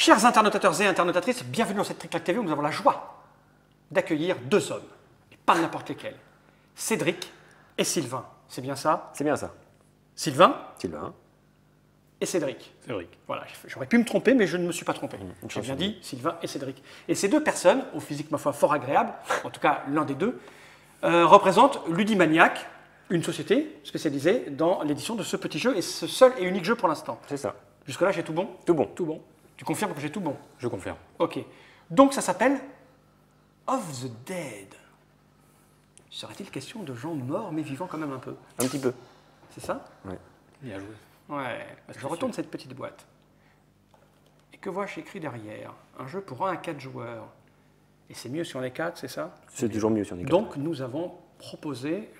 Chers internautateurs et internautatrices, bienvenue dans cette Triclac TV où nous avons la joie d'accueillir deux hommes, et pas n'importe lesquels. Cédric et Sylvain. C'est bien ça? C'est bien ça. Sylvain Sylvain. et Cédric. Cédric. Voilà, j'aurais pu me tromper, mais je ne me suis pas trompé. J'ai bien dit Sylvain et Cédric. Et ces deux personnes, au physique, ma foi, fort agréable, en tout cas l'un des deux, représentent Ludimaniac, une société spécialisée dans l'édition de ce petit jeu, et ce seul et unique jeu pour l'instant. C'est ça. Jusque-là, j'ai tout bon? Tout bon. Tout bon. Tu confirmes que j'ai tout bon? Je confirme. Ok. Donc ça s'appelle Of the Dead. Serait-il question de gens morts mais vivants quand même un peu? Un petit peu. C'est ça? Ouais. Bien joué. Ouais. Je retourne cette petite boîte. Et que vois-je écrit derrière? Un jeu pour 1 à 4 joueurs. Et c'est mieux si on est 4, c'est ça? C'est toujours mieux si on est Donc nous avons proposé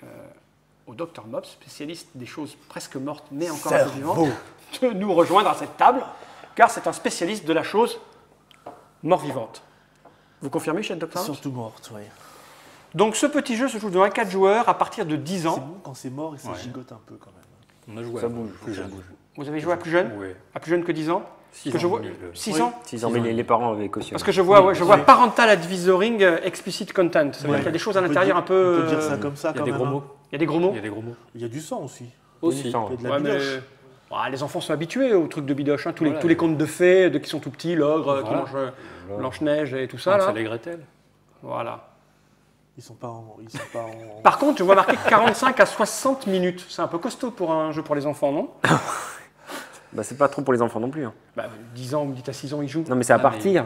au Dr Mob, spécialiste des choses presque mortes mais encore un peu vivantes, de nous rejoindre à cette table, car c'est un spécialiste de la chose mort-vivante. Vous confirmez, chez le Dr Mob? Surtout morte, oui. Donc ce petit jeu se joue dans 1 à 4 joueurs à partir de 10 C'est ans. bon quand c'est mort et ça Ouais. gigote un peu quand même. On a joué Ça à bouge, plus ça jeune. bouge. Vous avez joué à plus jeune? Oui. À plus jeune que 10 ans? 6 Que je vois... 6 ans? 6 ans, mais les parents avaient cautionné. Parce que je vois, Oui, ouais, je vois oui. Parental Advisoring Explicit Content. Ça veut dire qu'il y a des choses à On peut l'intérieur dire- un peu... On peut dire ça comme ça Il y a quand des même. gros hein. mots. Il y a des gros mots? Il y a des gros mots. Il y a du sang aussi. Aussi. Il y a de la Ouais, mais- bidoche. Ouais, les enfants sont habitués aux trucs de bidoche. Hein. Tous, Voilà. tous les contes de fées, qui sont tout petits, l'ogre qui Voilà. mange Blanche-Neige et tout ça. Là. Hansel et Gretel. Voilà. Ils sont pas en. Par contre, je vois marqué 45 à 60 minutes. C'est un peu costaud pour un jeu pour les enfants, non? Bah, c'est pas trop pour les enfants non plus. Hein. Bah, 10 ans, vous me dites à 6 ans, ils jouent. Non, mais c'est à Ah, partir.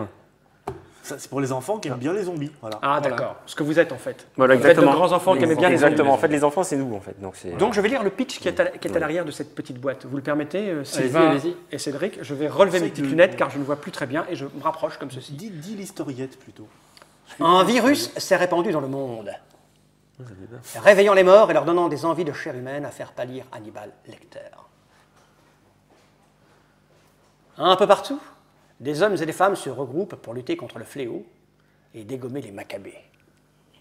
Ça, c'est pour les enfants qui aiment bien les zombies. Voilà. Ah, d'accord. Ce que vous êtes, en fait. Voilà, Vous êtes de grands enfants qui aimaient bien les Exactement. zombies. En fait, les enfants, c'est nous, en fait. Donc, Donc, je vais lire le pitch qui est à l'arrière de cette petite boîte. Vous le permettez, Sylvain allez-y. et Cédric? Je vais relever mes Essaye petites de- lunettes car je ne vois plus très bien et je me rapproche comme ceci. Dis l'historiette plutôt. Un virus s'est répandu dans le monde, réveillant les morts et leur donnant des envies de chair humaine à faire pâlir Hannibal Lecter. Un peu partout, des hommes et des femmes se regroupent pour lutter contre le fléau et dégommer les macabées.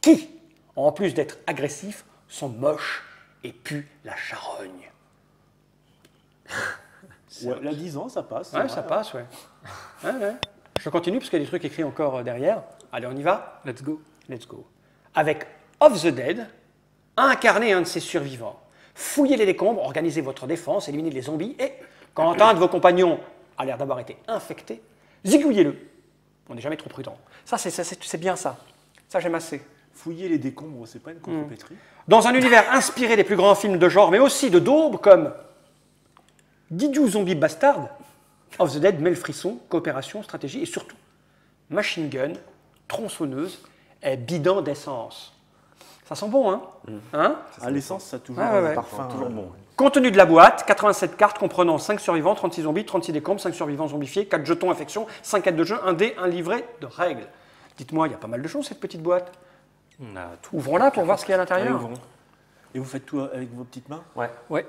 Qui, en plus d'être agressifs, sont moches et puent la charogne. Ouais, là, 10 ans, ça passe. Ouais, c'est ça vrai. passe, ouais. Ouais. Je continue parce qu'il y a des trucs écrits encore derrière. Allez, on y va? Let's go. Let's go. Avec Of the Dead, incarnez un de ces survivants. Fouillez les décombres, organisez votre défense, éliminez les zombies et, quand un de vos compagnons a l'air d'avoir été infecté, zigouillez-le. On n'est jamais trop prudent. Ça, c'est bien ça. Ça, j'aime assez. Fouiller les décombres, c'est pas une contrepétrie. Dans un univers inspiré des plus grands films de genre, mais aussi de daubes comme Did You Zombie Bastard, Of the Dead met le frisson, coopération, stratégie et surtout machine gun, tronçonneuse et bidon d'essence. Ça sent bon, hein? Hein? À l'essence, ça a toujours Ouais, ouais. un parfum. Toujours bon. Contenu de la boîte, 87 cartes comprenant 5 survivants, 36 zombies, 36 décombres, 5 survivants zombifiés, 4 jetons infection, 5 cartes de jeu, 1 dé, 1 livret de règles. Dites-moi, il y a pas mal de choses cette petite boîte. On a tout. Ouvrons-la pour voir ce qu'il y a à l'intérieur. Et vous faites tout avec vos petites mains? Ouais. Ouais.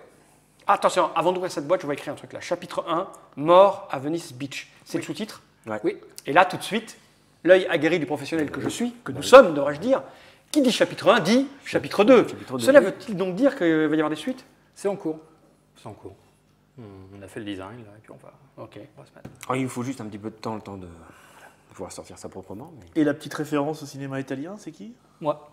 Attention, avant d'ouvrir cette boîte, je vais écrire un truc là. Chapitre 1, Mort à Venice Beach. C'est le sous-titre? Ouais. Oui. Et là, tout de suite, l'œil aguerri du professionnel que je suis, que nous sommes, devrais-je dire, qui dit chapitre 1 dit chapitre 2. Chapitre 2. Cela veut-il donc dire qu'il va y avoir des suites? C'est en cours. C'est en cours. On a fait le design, là, et puis on va Ok. se mettre. Oh, il nous faut juste un petit peu de temps, le temps de pouvoir sortir ça proprement. Mais... Et la petite référence au cinéma italien, c'est qui? Moi.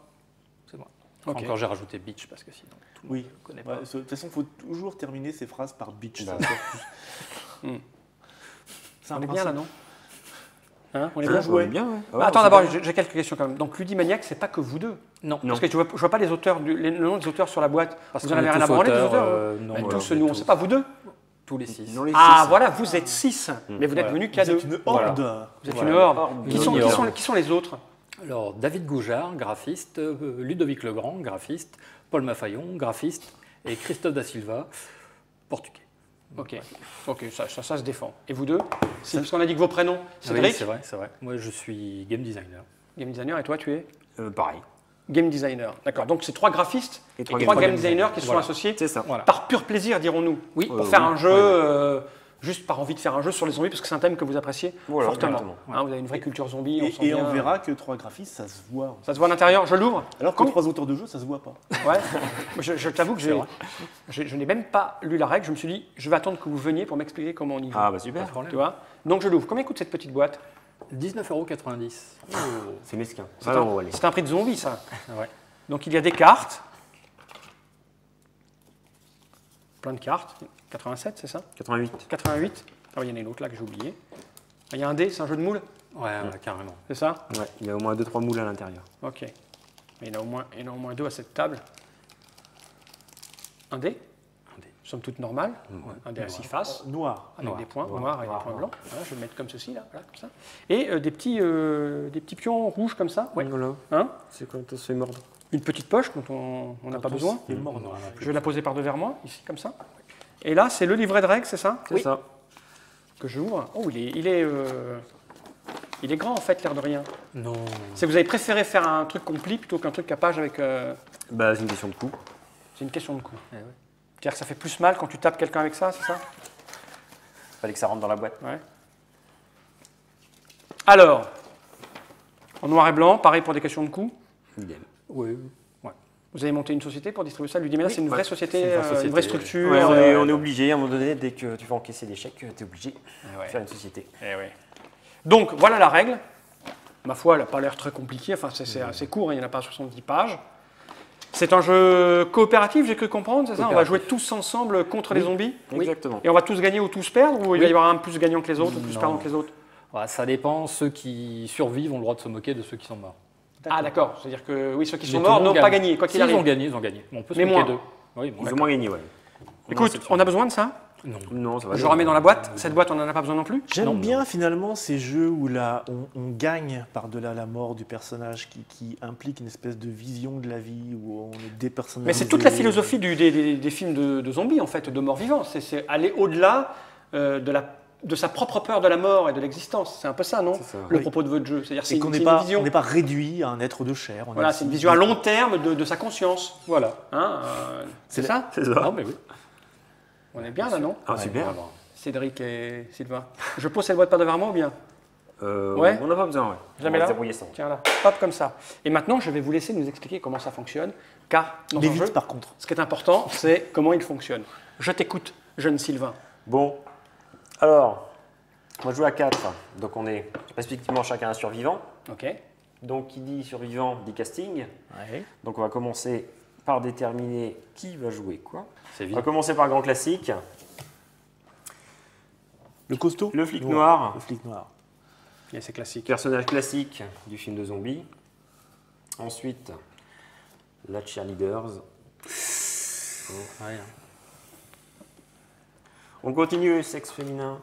C'est moi. Ok. Encore, j'ai rajouté Beach parce que sinon, tout le monde Oui. ne connaît Ouais, pas. de toute façon, il faut toujours terminer ses phrases par bitch. Bah, ça sort plus. C'est un On est bien là, principe. non? Hein, on est Bien bien? joué. bien, ouais. Bah, attends, d'abord, j'ai quelques questions quand même. Donc, Ludimaniac, c'est pas que vous deux. Non. Parce que je vois pas les auteurs, le nom des auteurs sur la boîte. Parce vous qu'on en avez est rien à tous branler des auteurs, auteurs? non, Bah, voilà, tous, on est nous, on tous. sait pas, vous deux? Tous les 6. Non, les Ah, six. voilà, vous êtes 6, mais vous n'êtes Voilà. venus qu'à Vous deux. êtes une Voilà. horde. Vous êtes Voilà. une horde. Horde. Qui sont, Une qui horde. sont- qui sont les autres? Alors, David Goujard, graphiste, Ludovic Legrand, graphiste, Paul Maffaillon, graphiste, et Christophe da Silva, portugais. Ok, ça se défend. Et vous deux? C'est parce qu'on a dit que vos prénoms, Cédric, Oui, c'est vrai, c'est vrai. Moi, je suis game designer. game designer, et toi, tu es Pareil. game designer. D'accord, donc c'est 3 graphistes et 3 trois game game designers qui se sont Voilà. associés C'est ça. Voilà. par pur plaisir, dirons-nous. Oui. Pour faire un jeu juste par envie de faire un jeu sur les zombies, parce que c'est un thème que vous appréciez Voilà, fortement. exactement. Hein, vous avez une vraie culture zombie. Et, sent et on bien. verra que 3 graphistes, ça se voit. Ça se voit à l'intérieur, je l'ouvre. Alors que 3 auteurs de jeu, ça se voit pas. Ouais. Je t'avoue que je n'ai même pas lu la règle. Je me suis dit, je vais attendre que vous veniez pour m'expliquer comment on y joue. Ah bah super. Tu vois. Donc je l'ouvre. Combien coûte cette petite boîte? 19,90 €. C'est mesquin. C'est 20 €, allez. c'est un prix de zombie, ça. Ouais. Donc il y a des cartes. Plein de cartes. 87, c'est ça? 88. 88. Ah oui, il y en a une autre là que j'ai oublié. Ah, il y a un dé, c'est un jeu de moule, Ouais, carrément. c'est ça? Ouais, il y a au moins 2-3 moules à l'intérieur. Ok. Il y en a au moins deux à cette table. Un dé, Un dé. somme toute normale. Un dé à 6 faces. Noir. Avec Noir. des points Noir. noirs et Noir, des points noir. blancs. Voilà, je vais le mettre comme ceci, là, voilà, comme ça. Et des petits pions rouges comme ça. Ouais. Voilà. Hein, C'est quand on se fait mordre. une petite poche dont on n'a pas besoin. C'est mort. On en a Je plus. vais la poser par devers moi, ici, comme ça. Et là, c'est le livret de règles, c'est ça? C'est ça. Que j'ouvre. Oh, il est grand, en fait, l'air de rien. Non. C'est que vous avez préféré faire un truc qu'on plie plutôt qu'un truc à page avec... Bah c'est une question de coût. C'est une question de coût. Eh ouais. C'est-à-dire que ça fait plus mal quand tu tapes quelqu'un avec ça, c'est ça? Fallait que ça rentre dans la boîte. Ouais. Alors, en noir et blanc, pareil pour des questions de coût. Idem. Oui. Vous avez monté une société pour distribuer ça. Ludimela, c'est une vraie société, c'est une vraie société. une vraie structure. Ouais, on est obligé, à un moment donné, dès que tu vas encaisser des chèques, tu es obligé de faire une société. Donc, voilà la règle. Ma foi, elle n'a pas l'air très compliquée. Enfin, c'est assez court, hein, il n'y en a pas 70 pages. C'est un jeu coopératif, j'ai cru comprendre, c'est ça? On va jouer tous ensemble contre les zombies? Exactement. Et on va tous gagner ou tous perdre? Ou il va y avoir un plus gagnant que les autres ou plus Non. perdant que les autres? Ouais, ça dépend. Ceux qui survivent ont le droit de se moquer de ceux qui sont morts. Ah, d'accord. C'est-à-dire que oui, ceux qui Mais sont tout le morts monde n'ont pas gagne. gagné, quoi qu'il Si, arrive. ils ont gagné, ils ont gagné. On peut se Mais moquer moins. d'eux. Oui, moins. Ils ont moins gagné, ouais. Écoute, on a besoin de ça? Non. Non, ça va. Je remets dans la boîte. Cette boîte, on n'en a pas besoin non plus? J'aime Non, bien finalement ces jeux où là, on gagne par-delà la mort du personnage qui implique une espèce de vision de la vie où on est dépersonnalisé. Mais c'est toute la philosophie des films de zombies, en fait, de mort-vivant. C'est aller au-delà de sa propre peur de la mort et de l'existence. C'est un peu ça, non? C'est ça. Le Oui. propos de votre jeu. C'est-à-dire Et c'est qu'on une n'est vision. pas réduit à un être de chair. On a Voilà, aussi c'est une vision à long terme de sa conscience. Voilà. Hein, c'est ça? C'est ça. Non, mais oui. On est bien là, non? Ah, super. Vraiment. Cédric et Sylvain. Je pose cette boîte par devant moi ou bien? Ouais. On n'a pas besoin, ouais. Jamais On va là? se débrouiller sans. Tiens là, hop comme ça. Et maintenant, je vais vous laisser nous expliquer comment ça fonctionne, car dans Mais un jeu, vite par contre. ce qui est important, c'est comment il fonctionne. Je t'écoute, jeune Sylvain. Bon. Alors, on va jouer à 4. Donc on est respectivement chacun un survivant. Ok. Donc qui dit survivant dit casting. Ouais. Donc on va commencer par déterminer qui va jouer quoi. C'est On va évident. commencer par le grand classique. Le costaud. Le flic noir. Le flic noir. Et c'est classique. Personnage classique du film de zombies. Ensuite, la cheerleaders. Ouais. On continue, sexe féminin,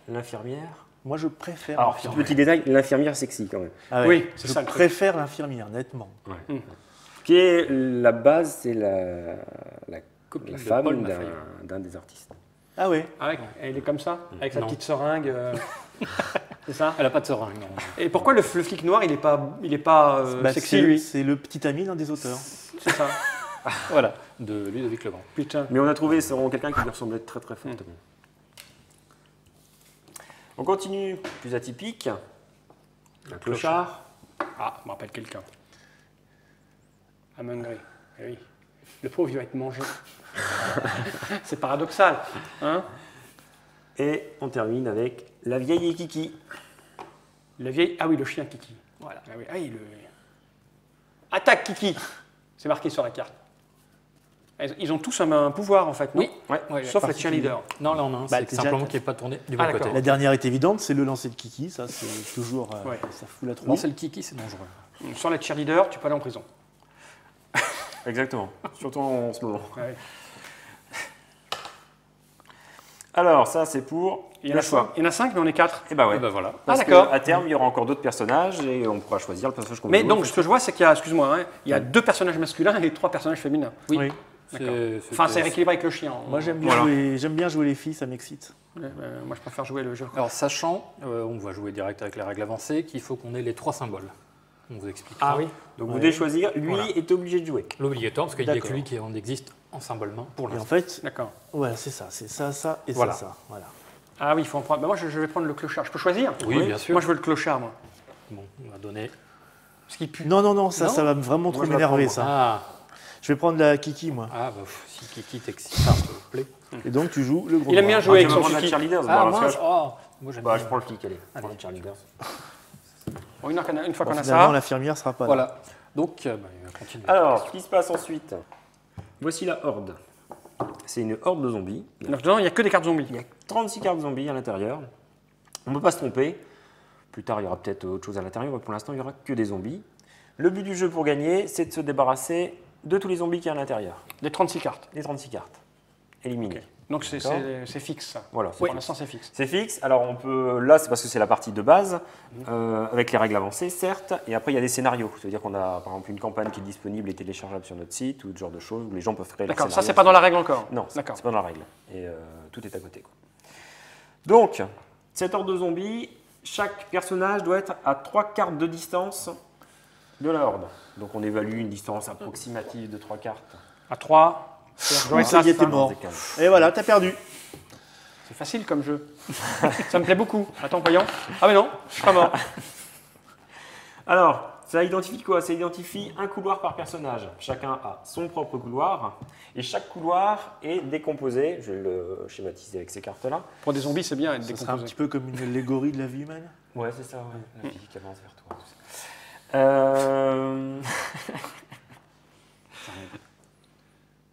l'infirmière. Moi, je préfère. Alors, l'infirmière. petit détail, l'infirmière sexy quand même. Ah ouais. Oui, c'est je ça le truc. préfère l'infirmière, nettement. Qui est la base, c'est la Copine de femme Paul Maffay. d'un des artistes. Ah ouais. Ah ouais, elle est comme ça, avec sa Non. petite seringue. C'est ça? Elle n'a pas de seringue, non. Et pourquoi le flic noir, il est pas Bah, sexy, lui? c'est le petit ami d'un des auteurs. C'est ça. Voilà, de Ludovic Legrand. Putain. Mais on a trouvé c'est vraiment quelqu'un qui lui ressemblait très très fortement. On continue, plus atypique. Un clochard. Ah, je me rappelle quelqu'un. I'm hungry. Eh oui. Le pauvre, il va être mangé. C'est paradoxal. Hein? Et on termine avec la vieille Kiki. Le vieil... Ah oui, le chien Kiki. Voilà. Ah oui, Attaque Kiki. C'est marqué sur la carte. Ils ont tous un pouvoir en fait, non? Oui. Ouais. Sauf la cheerleader. Non, là, on a un, Bah, c'est t'es simplement déjà- qui n'est pas tourné du Ah, bon côté. d'accord. La dernière est évidente, c'est le lancer de Kiki. Ça, c'est toujours. Ouais. Ça fout la trouille. Non, c'est le kiki, c'est dangereux. Sans la cheerleader, tu peux aller en prison. Exactement. Surtout en ce moment. Ouais. Alors, ça, c'est pour Il y en le a choix. 5, mais on est 4. Et bah ouais. Et ben voilà. Parce d'accord. qu'à terme, il y aura encore d'autres personnages et on pourra choisir le personnage qu'on veut Mais jouer. donc, ce que je vois, c'est qu'il y a, excuse-moi, hein, il y a 2 personnages masculins et 3 personnages féminins. Oui. Oui. Enfin, c'est rééquilibré avec le chien. Moi, j'aime bien, Voilà. j'aime bien jouer les filles, ça m'excite. Ouais, moi, je préfère jouer le jeu. Alors, sachant, on va jouer direct avec les règles avancées, qu'il faut qu'on ait les 3 symboles. On vous explique. Ah ça. oui. Donc, vous devez choisir. Lui Voilà. est obligé de jouer. L'obligatoire, parce qu'il n'y a que D'accord. lui qui en existe en symbolement pour Et en l'instant. fait, D'accord. voilà, c'est ça et Voilà. ça. Voilà. Ah oui, il faut en prendre. Bah, moi, je vais prendre le clochard. Je peux choisir? Oui, bien sûr. Moi, je veux le clochard, moi. Bon, on va donner. Parce qu'il pue. Non, non, non, ça, Non ça va vraiment trop je la m'énerver, prends, ça. Ah, Je vais prendre la Kiki, moi. si Kiki t'excite, s'il te plaît. Et donc, tu joues le gros Il aime bien noir. jouer Tu avec veux son prendre la Kiki. cheerleader Ah, parce moi, que moi j'aime je bien. prends le flic, allez. Je prends la cheerleader. Bon, une fois Bon, qu'on a finalement, ça. l'infirmière sera pas là. Voilà. Donc, il va continuer. Alors, ce qui se passe ensuite. Voici la horde. C'est une horde de zombies. Donc, dedans, il n'y a que des cartes zombies. Il y a 36 cartes zombies à l'intérieur. On ne peut pas se tromper. Plus tard, il y aura peut-être autre chose à l'intérieur, mais pour l'instant, il n'y aura que des zombies. Le but du jeu pour gagner, c'est de se débarrasser de tous les zombies qu'il y a à l'intérieur. Des 36 cartes. Les 36 cartes. Éliminés. Donc, c'est D'accord. fixe, ça. Voilà, Pour l'instant, c'est fixe. c'est fixe. Alors, on peut. Là, c'est parce que c'est la partie de base, avec les règles avancées, certes. Et après, il y a des scénarios. C'est-à-dire qu'on a, par exemple, une campagne qui est disponible et téléchargeable sur notre site, ou ce genre de choses, où les gens peuvent créer leur D'accord, ça, scénario. c'est pas dans la règle encore. Non, c'est D'accord. pas dans la règle. Et tout est à côté, quoi. Donc, cette horde de zombies, chaque personnage doit être à 3 cartes de distance de la horde. Donc, on évalue une distance approximative de 3 cartes. À 3. Oui, ça y est, t'es mort. Et voilà, t'as perdu. C'est facile comme jeu. Ça me plaît beaucoup. Attends, voyons. Ah, mais non, je suis pas mort. Alors, ça identifie quoi? Ça identifie un couloir par personnage. Chacun a son propre couloir. Et chaque couloir est décomposé. Je vais le schématiser avec ces cartes-là. Pour des zombies, c'est bien d'être Ce sera un décomposé. petit peu comme une allégorie de la vie humaine. Ouais, c'est ça, ouais. La vie qui avance vers toi. tout ça.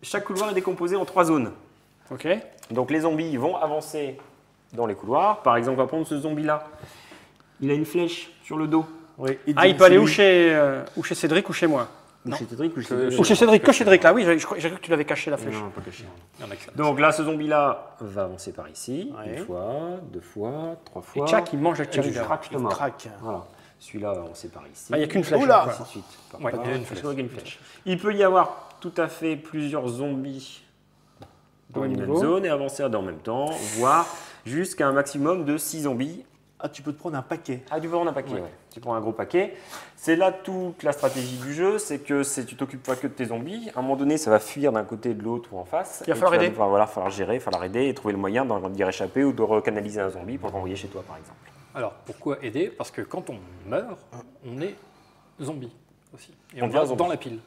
Chaque couloir est décomposé en 3 zones. Ok. Donc les zombies vont avancer dans les couloirs. Par exemple, on va prendre ce zombie-là. Il a une flèche sur le dos. Oui, Ah, il peut aller ou chez Cédric ou chez moi. Ou chez Cédric ou chez Ou chez Cédric, que Cédric, là. Oui, j'ai cru que tu l'avais caché, la flèche. Non, pas caché. Il y en a qui font Donc là, ce zombie-là va avancer par ici. Ouais. Une fois, 2 fois, 3 Et fois. Tchak, il mange la Et je cheerleader. craque le mort. Crac. Voilà. Celui-là va avancer par ici. Ah, il n'y a qu'une flèche. Oula. quoi. Ainsi de suite. Ouais, il y a une Parce flèche. qu'il y a une flèche. Il peut y avoir tout à fait plusieurs zombies dans Au une même même niveau. zone et avancer en même temps, voire jusqu'à un maximum de 6 zombies. Ah, tu peux te prendre un paquet. Ah, du prends un paquet, ouais. Tu prends un gros paquet. C'est là toute la stratégie du jeu, c'est que tu t'occupes pas que de tes zombies. À un moment donné, ça va fuir d'un côté, de l'autre ou en face. Il va Et falloir tu vas aider. devoir, voilà, falloir gérer, falloir aider et trouver le moyen d'y échapper ou de recanaliser un zombie pour l'envoyer chez toi, par exemple. Alors, pourquoi aider? Parce que quand on meurt, on est zombie aussi. Et On on devient va zombie. dans la pile.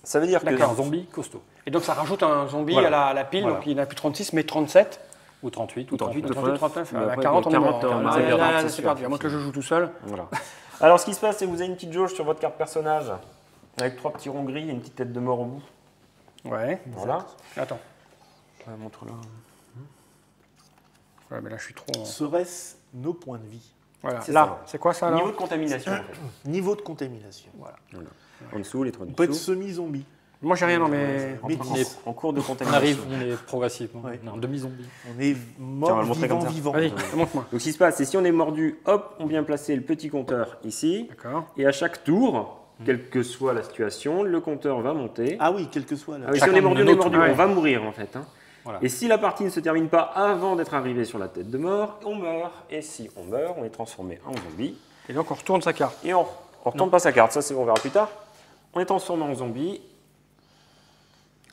Ça veut dire que D'accord. Un zombie costaud. Et donc, ça rajoute un zombie Voilà. à la pile. Voilà. Donc, il n'y en a plus 36, mais 37. Ou 38, Ou 38, 39. 39, mais à après, 40, on est 40, mort. on Ah, est là, perdu, là, c'est c'est sûr. perdu. À moins que je joue tout seul. Voilà. Alors, ce qui se passe, c'est que vous avez une petite jauge sur votre carte personnage avec 3 petits ronds gris et une petite tête de mort au bout. Ouais. Voilà. Attends. Montre-le. Ouais, mais là, je suis trop. Serait-ce nos points de vie? Voilà. C'est Là, ça. c'est quoi ça, alors? Niveau de contamination, en fait. Niveau de contamination. Voilà. Voilà. En dessous, les 3 On peut être dessous. semi-zombie. Moi, j'ai rien dans mes. Métis. En cours de On contamination. arrive, on est progressivement. Ouais. On est un demi-zombie. On est Tiens, on va mort, le montrer comme vivant, ça. vivant. Vas-y, montre-moi. Donc, ce qui se passe, c'est si on est mordu, hop, on vient placer le petit compteur ici. D'accord. Et à chaque tour, quelle que soit la situation, le compteur va monter. Ah oui, quel que soit Ah la... oui, si on est mordu, un on est autre, mordu. ouais. On va mourir, en fait. Hein. Voilà. Et si la partie ne se termine pas avant d'être arrivé sur la tête de mort, on meurt. Et si on meurt, on est transformé en zombie. Et donc, on retourne sa carte. Et on retourne pas sa carte. Ça, c'est on verra plus tard. On est transformé en zombie.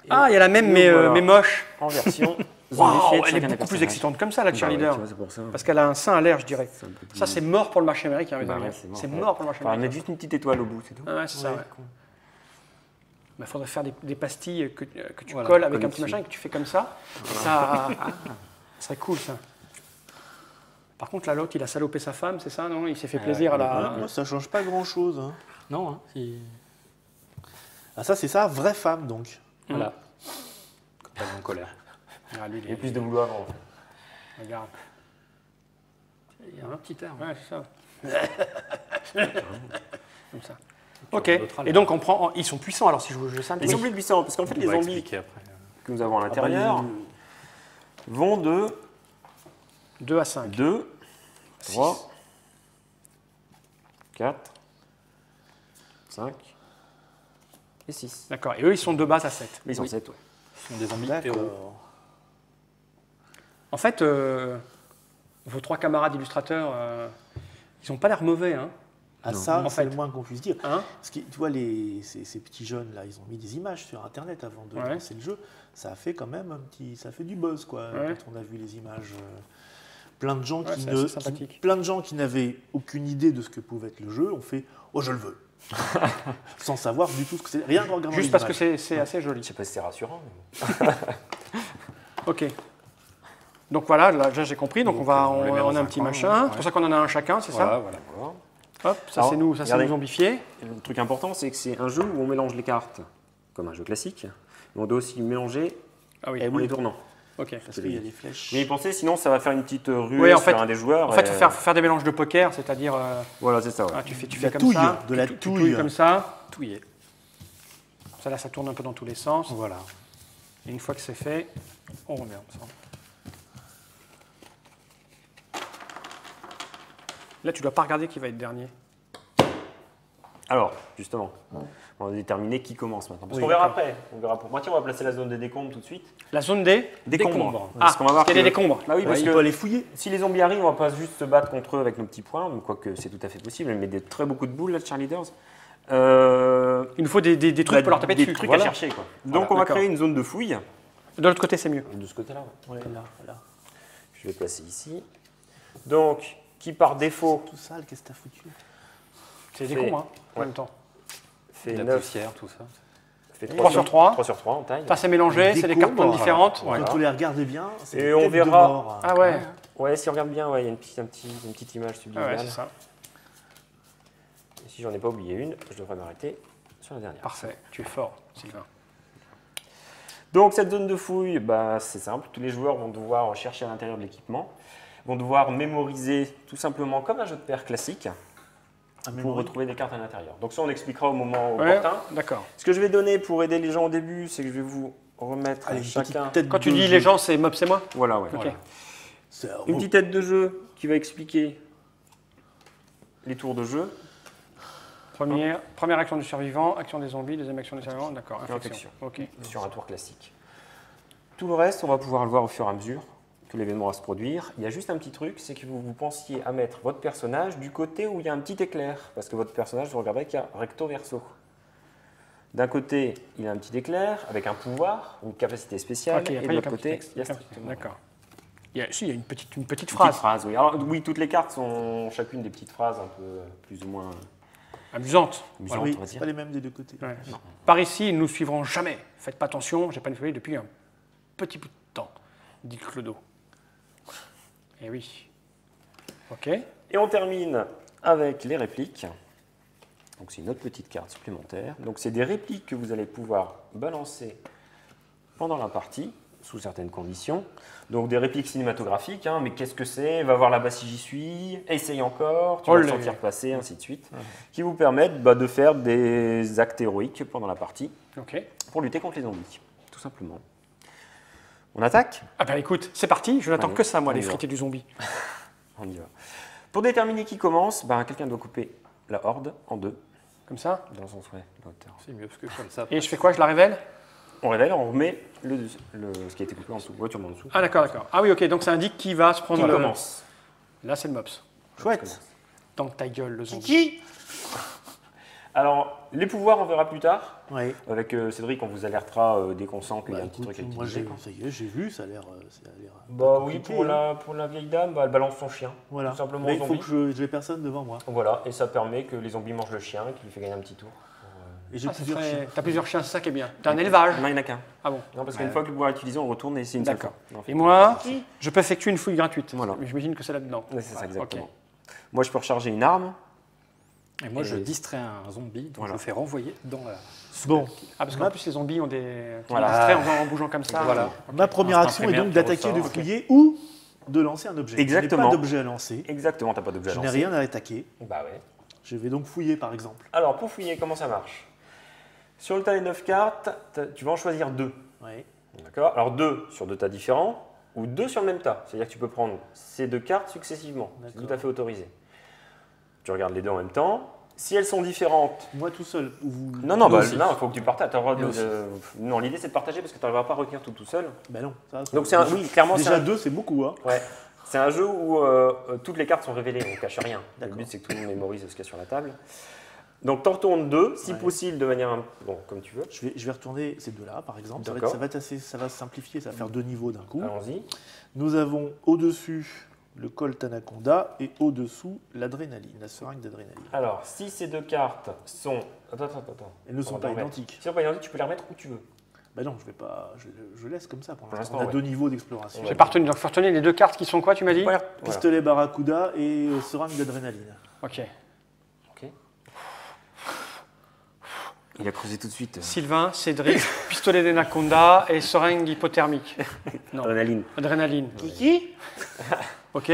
Et Ah, il y a la même, nous mais, voilà mais moche. en version zombifiée Waouh, de elle est chacun des beaucoup plus personnages. excitante comme ça, la Bah ouais, cheerleader. tu vois, c'est pour ça. Parce qu'elle a un sein à l'air, je dirais. C'est un peu plus- Ça, c'est mort pour le marché américain. Bah mesdames. ouais, C'est mort pour le marché Enfin, américain. mettre juste une petite étoile au bout, c'est tout. Ah ouais, c'est ça, Ouais. ouais. Il faudrait faire des pastilles que tu Voilà, colles avec un collées petit dessus. machin et que tu fais comme ça. Ça serait cool, ça. Par contre, là, l'autre, il a salopé sa femme, c'est ça, non? Il s'est fait plaisir à Ah, la... moi, ça change pas grand-chose. Hein. Non, hein, Ah, ça, c'est ça, vraie femme, donc. voilà. Quand elle est en colère. Ah, lui, Il y a plus de boulot avant. En fait. Regarde. Il y a un petit air. Ouais, c'est ça. Comme ça. Ok. D'autres Et donc, on prend... Ils sont puissants, alors, si je joue ça. Ils sont plus puissants parce qu'en fait, On les va zombies expliquer après. que nous avons à Ah, bah, l'intérieur vont de 2 à 5. 2, 3, 4, 5 et 6. D'accord. Et eux, ils sont de base à 7. Mais ils sont Oui. 7, ouais. Ce sont des zombies héros. D'accord. En fait, vos 3 camarades illustrateurs, ils n'ont pas l'air mauvais, hein. Ah, Non. ça, En c'est fait. le moins qu'on puisse dire. Hein? Parce que, tu vois, ces petits jeunes, là, ils ont mis des images sur Internet avant de Ouais. lancer le jeu. Ça a fait quand même ça a fait du buzz, quoi, Ouais. quand on a vu les images. plein de gens Ouais, qui c'est ne, assez sympathique. plein de gens qui n'avaient aucune idée de ce que pouvait être le jeu ont fait « Oh, je le veux !» Sans savoir du tout ce que c'est. Rien en regardant Juste les parce que images. c'est assez Je joli. sais pas si c'est rassurant. Mais... Ok. Donc voilà, là j'ai compris. Donc on on les met a dans un un petit coin, machin. ouais. C'est pour ça qu'on en a un chacun, c'est Voilà, voilà. Voilà. ça. Hop, ça Alors, c'est nous, ça c'est regardez. nous zombifiés. Et le truc important, c'est que c'est un jeu où on mélange les cartes, comme un jeu classique, mais on doit aussi mélanger Ah oui. Eh en les tournant. Ok. Parce qu'il y a des flèches. Mais pensez, sinon ça va faire une petite ruée Oui, en sur fait- un des joueurs. En fait, et- faut faire des mélanges de poker, c'est-à-dire Voilà, c'est ça. Ouais. tu De fais la comme touille, ça, de la tu touille. comme ça. Touillé. Ça là, ça tourne un peu dans tous les sens. Voilà. Et une fois que c'est fait, on remet ensemble. Là, tu dois pas regarder qui va être dernier. Alors, justement, on va déterminer qui commence maintenant. Parce Oui, qu'on verra d'accord. après. On verra pour moitié, on va placer la zone des décombres tout de suite. La zone des Décombres. Parce qu'on va voir parce qu'il y a que- des décombres. Bah oui, parce On que peut aller fouiller. si les zombies arrivent, on va pas juste se battre contre eux avec nos petits points, mais quoique c'est tout à fait possible. Elle met des très beaucoup de boules, là, de cheerleaders. Il nous faut des trucs pour leur taper des dessus. trucs Voilà. à chercher, quoi. Donc Voilà, on va d'accord. créer une zone de fouille. De l'autre côté, c'est mieux. De ce côté-là, ouais. Ouais, là, voilà. Je vais placer ici. Donc, qui par défaut Tout sale, qu'est-ce que t'as foutu? C'est des C'est- décombres, en ouais. même temps. fait La 9, poussière, tout ça. fait 3 sur 3. 3 sur 3 en taille. Ça, c'est mélangé, c'est des cartes Décombres, différentes. voilà. Quand on les regarde bien, c'est Et des on têtes de verra- mort. Ah ouais, Ouais, si on regarde bien, ouais, il y a une petite image ah ouais, subliminale. c'est ça. Et si j'en ai pas oublié une, je devrais m'arrêter sur la dernière. Parfait, tu es fort, Sylvain. Donc cette zone de fouille, bah, c'est simple, tous les joueurs vont devoir chercher à l'intérieur de l'équipement, vont devoir mémoriser tout simplement comme un jeu de paires classique Un pour mémoire. retrouver des cartes à l'intérieur. Donc ça on expliquera au moment Ouais, opportun. d'accord. Ce que je vais donner pour aider les gens au début, c'est que je vais vous remettre Allez, une chacun... petite tête Quand tu de dis jeu. les gens, c'est Mob, c'est moi. Voilà, ouais. Ok. Voilà. C'est Une petite tête de jeu qui va expliquer les tours de jeu. Première action du survivant, action des zombies, deuxième action des survivants, d'accord, infection. Infection. Ok. Sur un tour classique. Tout le reste, on va pouvoir le voir au fur et à mesure que l'événement va se produire. Il y a juste un petit truc, c'est que vous pensiez à mettre votre personnage du côté où il y a un petit éclair, parce que votre personnage, vous regarderez qu'il y a recto verso. D'un côté, il y a un petit éclair avec un pouvoir, une capacité spéciale, Ok, et après, de il y a l'autre un petit côté, texte. il y a strictement rien. D'accord. Il y a une petite Petite phrase. phrase, oui. Alors oui, toutes les cartes sont chacune des petites phrases un peu plus ou moins Amusante. amusantes, Oui, on va c'est dire. pas les mêmes des deux côtés. Ouais. Par ici, ils ne nous suivront jamais. Faites pas attention, j'ai pas nettoyé depuis un petit bout de temps, dit Clodo. Eh oui. Ok. Et on termine avec les répliques. Donc c'est une autre petite carte supplémentaire. Donc c'est des répliques que vous allez pouvoir balancer pendant la partie, sous certaines conditions. Donc des répliques cinématographiques, hein, mais qu'est-ce que c'est? Va voir là-bas si j'y suis, essaye encore, tu vas le Olé. sentir passer, ainsi de suite. Qui vous permettent de faire des actes héroïques pendant la partie Ok. pour lutter contre les zombies, tout simplement. On attaque? Ah bah écoute, c'est parti, je n'attends Allez, que ça, moi, on y les va. frites du zombie. On y va. Pour déterminer qui commence, quelqu'un doit couper la horde en deux, Comme ça. dans le sens de la hauteur. C'est mieux parce que comme ça. Et je fais quoi? Je la révèle? On révèle, on remet ce qui a été coupé en dessous, voiture en dessous. Ah d'accord, d'accord. Ah oui, ok, donc ça indique qui va se prendre Qui le... commence? Là, c'est le Mops. Chouette. Dans ta gueule, le zombie. Qui? Alors, les pouvoirs, on verra plus tard. Ouais. Avec Cédric, on vous alertera dès qu'on sent qu'il y a Bah, un petit écoute, truc à moi, utiliser. ça y est, j'ai vu, ça a l'air. Bah oui, compliqué, pour la vieille dame, elle balance son chien. Voilà. Tout simplement Mais au il faut zombie. que j'ai personne devant moi. Voilà, et ça permet que les zombies mangent le chien et qu'il lui fait gagner un petit tour. Et j'ai Ah, ça plusieurs serait- chiens. T'as plusieurs chiens, c'est ça qui est bien. T'as un élevage. Non, il n'y en a qu'un. Ah bon. Non, parce qu'une fois que le pouvoir est utilisé, on retourne et c'est une seule D'accord. fois. Non, Et moi, je peux effectuer une fouille gratuite. Voilà. Mais j'imagine que c'est là-dedans. Ouais, c'est ça, Ouais, exactement. ok. Moi, je peux recharger une arme. Et moi, je Et- distrais un zombie, donc Voilà. je le fais renvoyer dans la. Bon, Ah, parce qu'en plus, les zombies ont des... Voilà. distraits en bougeant comme ça. Voilà. ma première Un action est primaire donc qui d'attaquer, de ressort. fouiller ou de lancer un objet. Exactement. Je n'ai pas d'objet à lancer. Exactement, t'as pas d'objet à Je n'ai lancer. rien à attaquer. Bah ouais. Je vais donc fouiller, par exemple. Alors, pour fouiller, comment ça marche? Sur le tas des 9 cartes, tu vas en choisir 2. Ouais. D'accord? Alors 2 sur 2 tas différents ou 2 sur le même tas. C'est-à-dire que tu peux prendre ces 2 cartes successivement. C'est D'accord. tout à fait autorisé. Tu regardes les deux en même temps. Si elles sont différentes... Moi tout seul. Ou vous... Non, non, Nous aussi. il faut que tu partages. T'as le droit Nous aussi. Non, l'idée c'est de partager parce que tu n'arriveras pas à retenir tout seul. Ben non. Ça, Donc c'est un... Oui, clairement, c'est Déjà un... deux, c'est beaucoup. Hein. Ouais. C'est un jeu où toutes les cartes sont révélées, on ne cache rien. Le D'accord. but c'est que tout le monde mémorise ce qu'il y a sur la table. Donc t'en retournes 2, si Ouais. possible de manière... Bon, comme tu veux. Je vais retourner ces deux-là, par exemple. D'accord. Ça va se simplifier, ça va faire deux niveaux d'un coup. Allons-y. Nous avons au-dessus le Colt Anaconda et au-dessous l'adrénaline, la seringue d'adrénaline. Alors, si ces deux cartes sont... Attends. Elles ne sont On va pas les remettre. identiques. Si elles sont pas identiques, tu peux les remettre où tu veux. Bah non, je vais pas, je laisse comme ça pour l'instant. l'instant, On a ouais. 2 niveaux d'exploration. J'ai pas retenu. Donc, il faut retenir les deux cartes qui sont quoi, tu m'as dit? Voilà. Pistolet Barracuda et seringue d'adrénaline. Ok. Ok. Il a creusé tout de suite. Sylvain, Cédric, pistolet d'anaconda et seringue hypothermique. Non, Adrénaline. adrénaline. Kiki. Ok.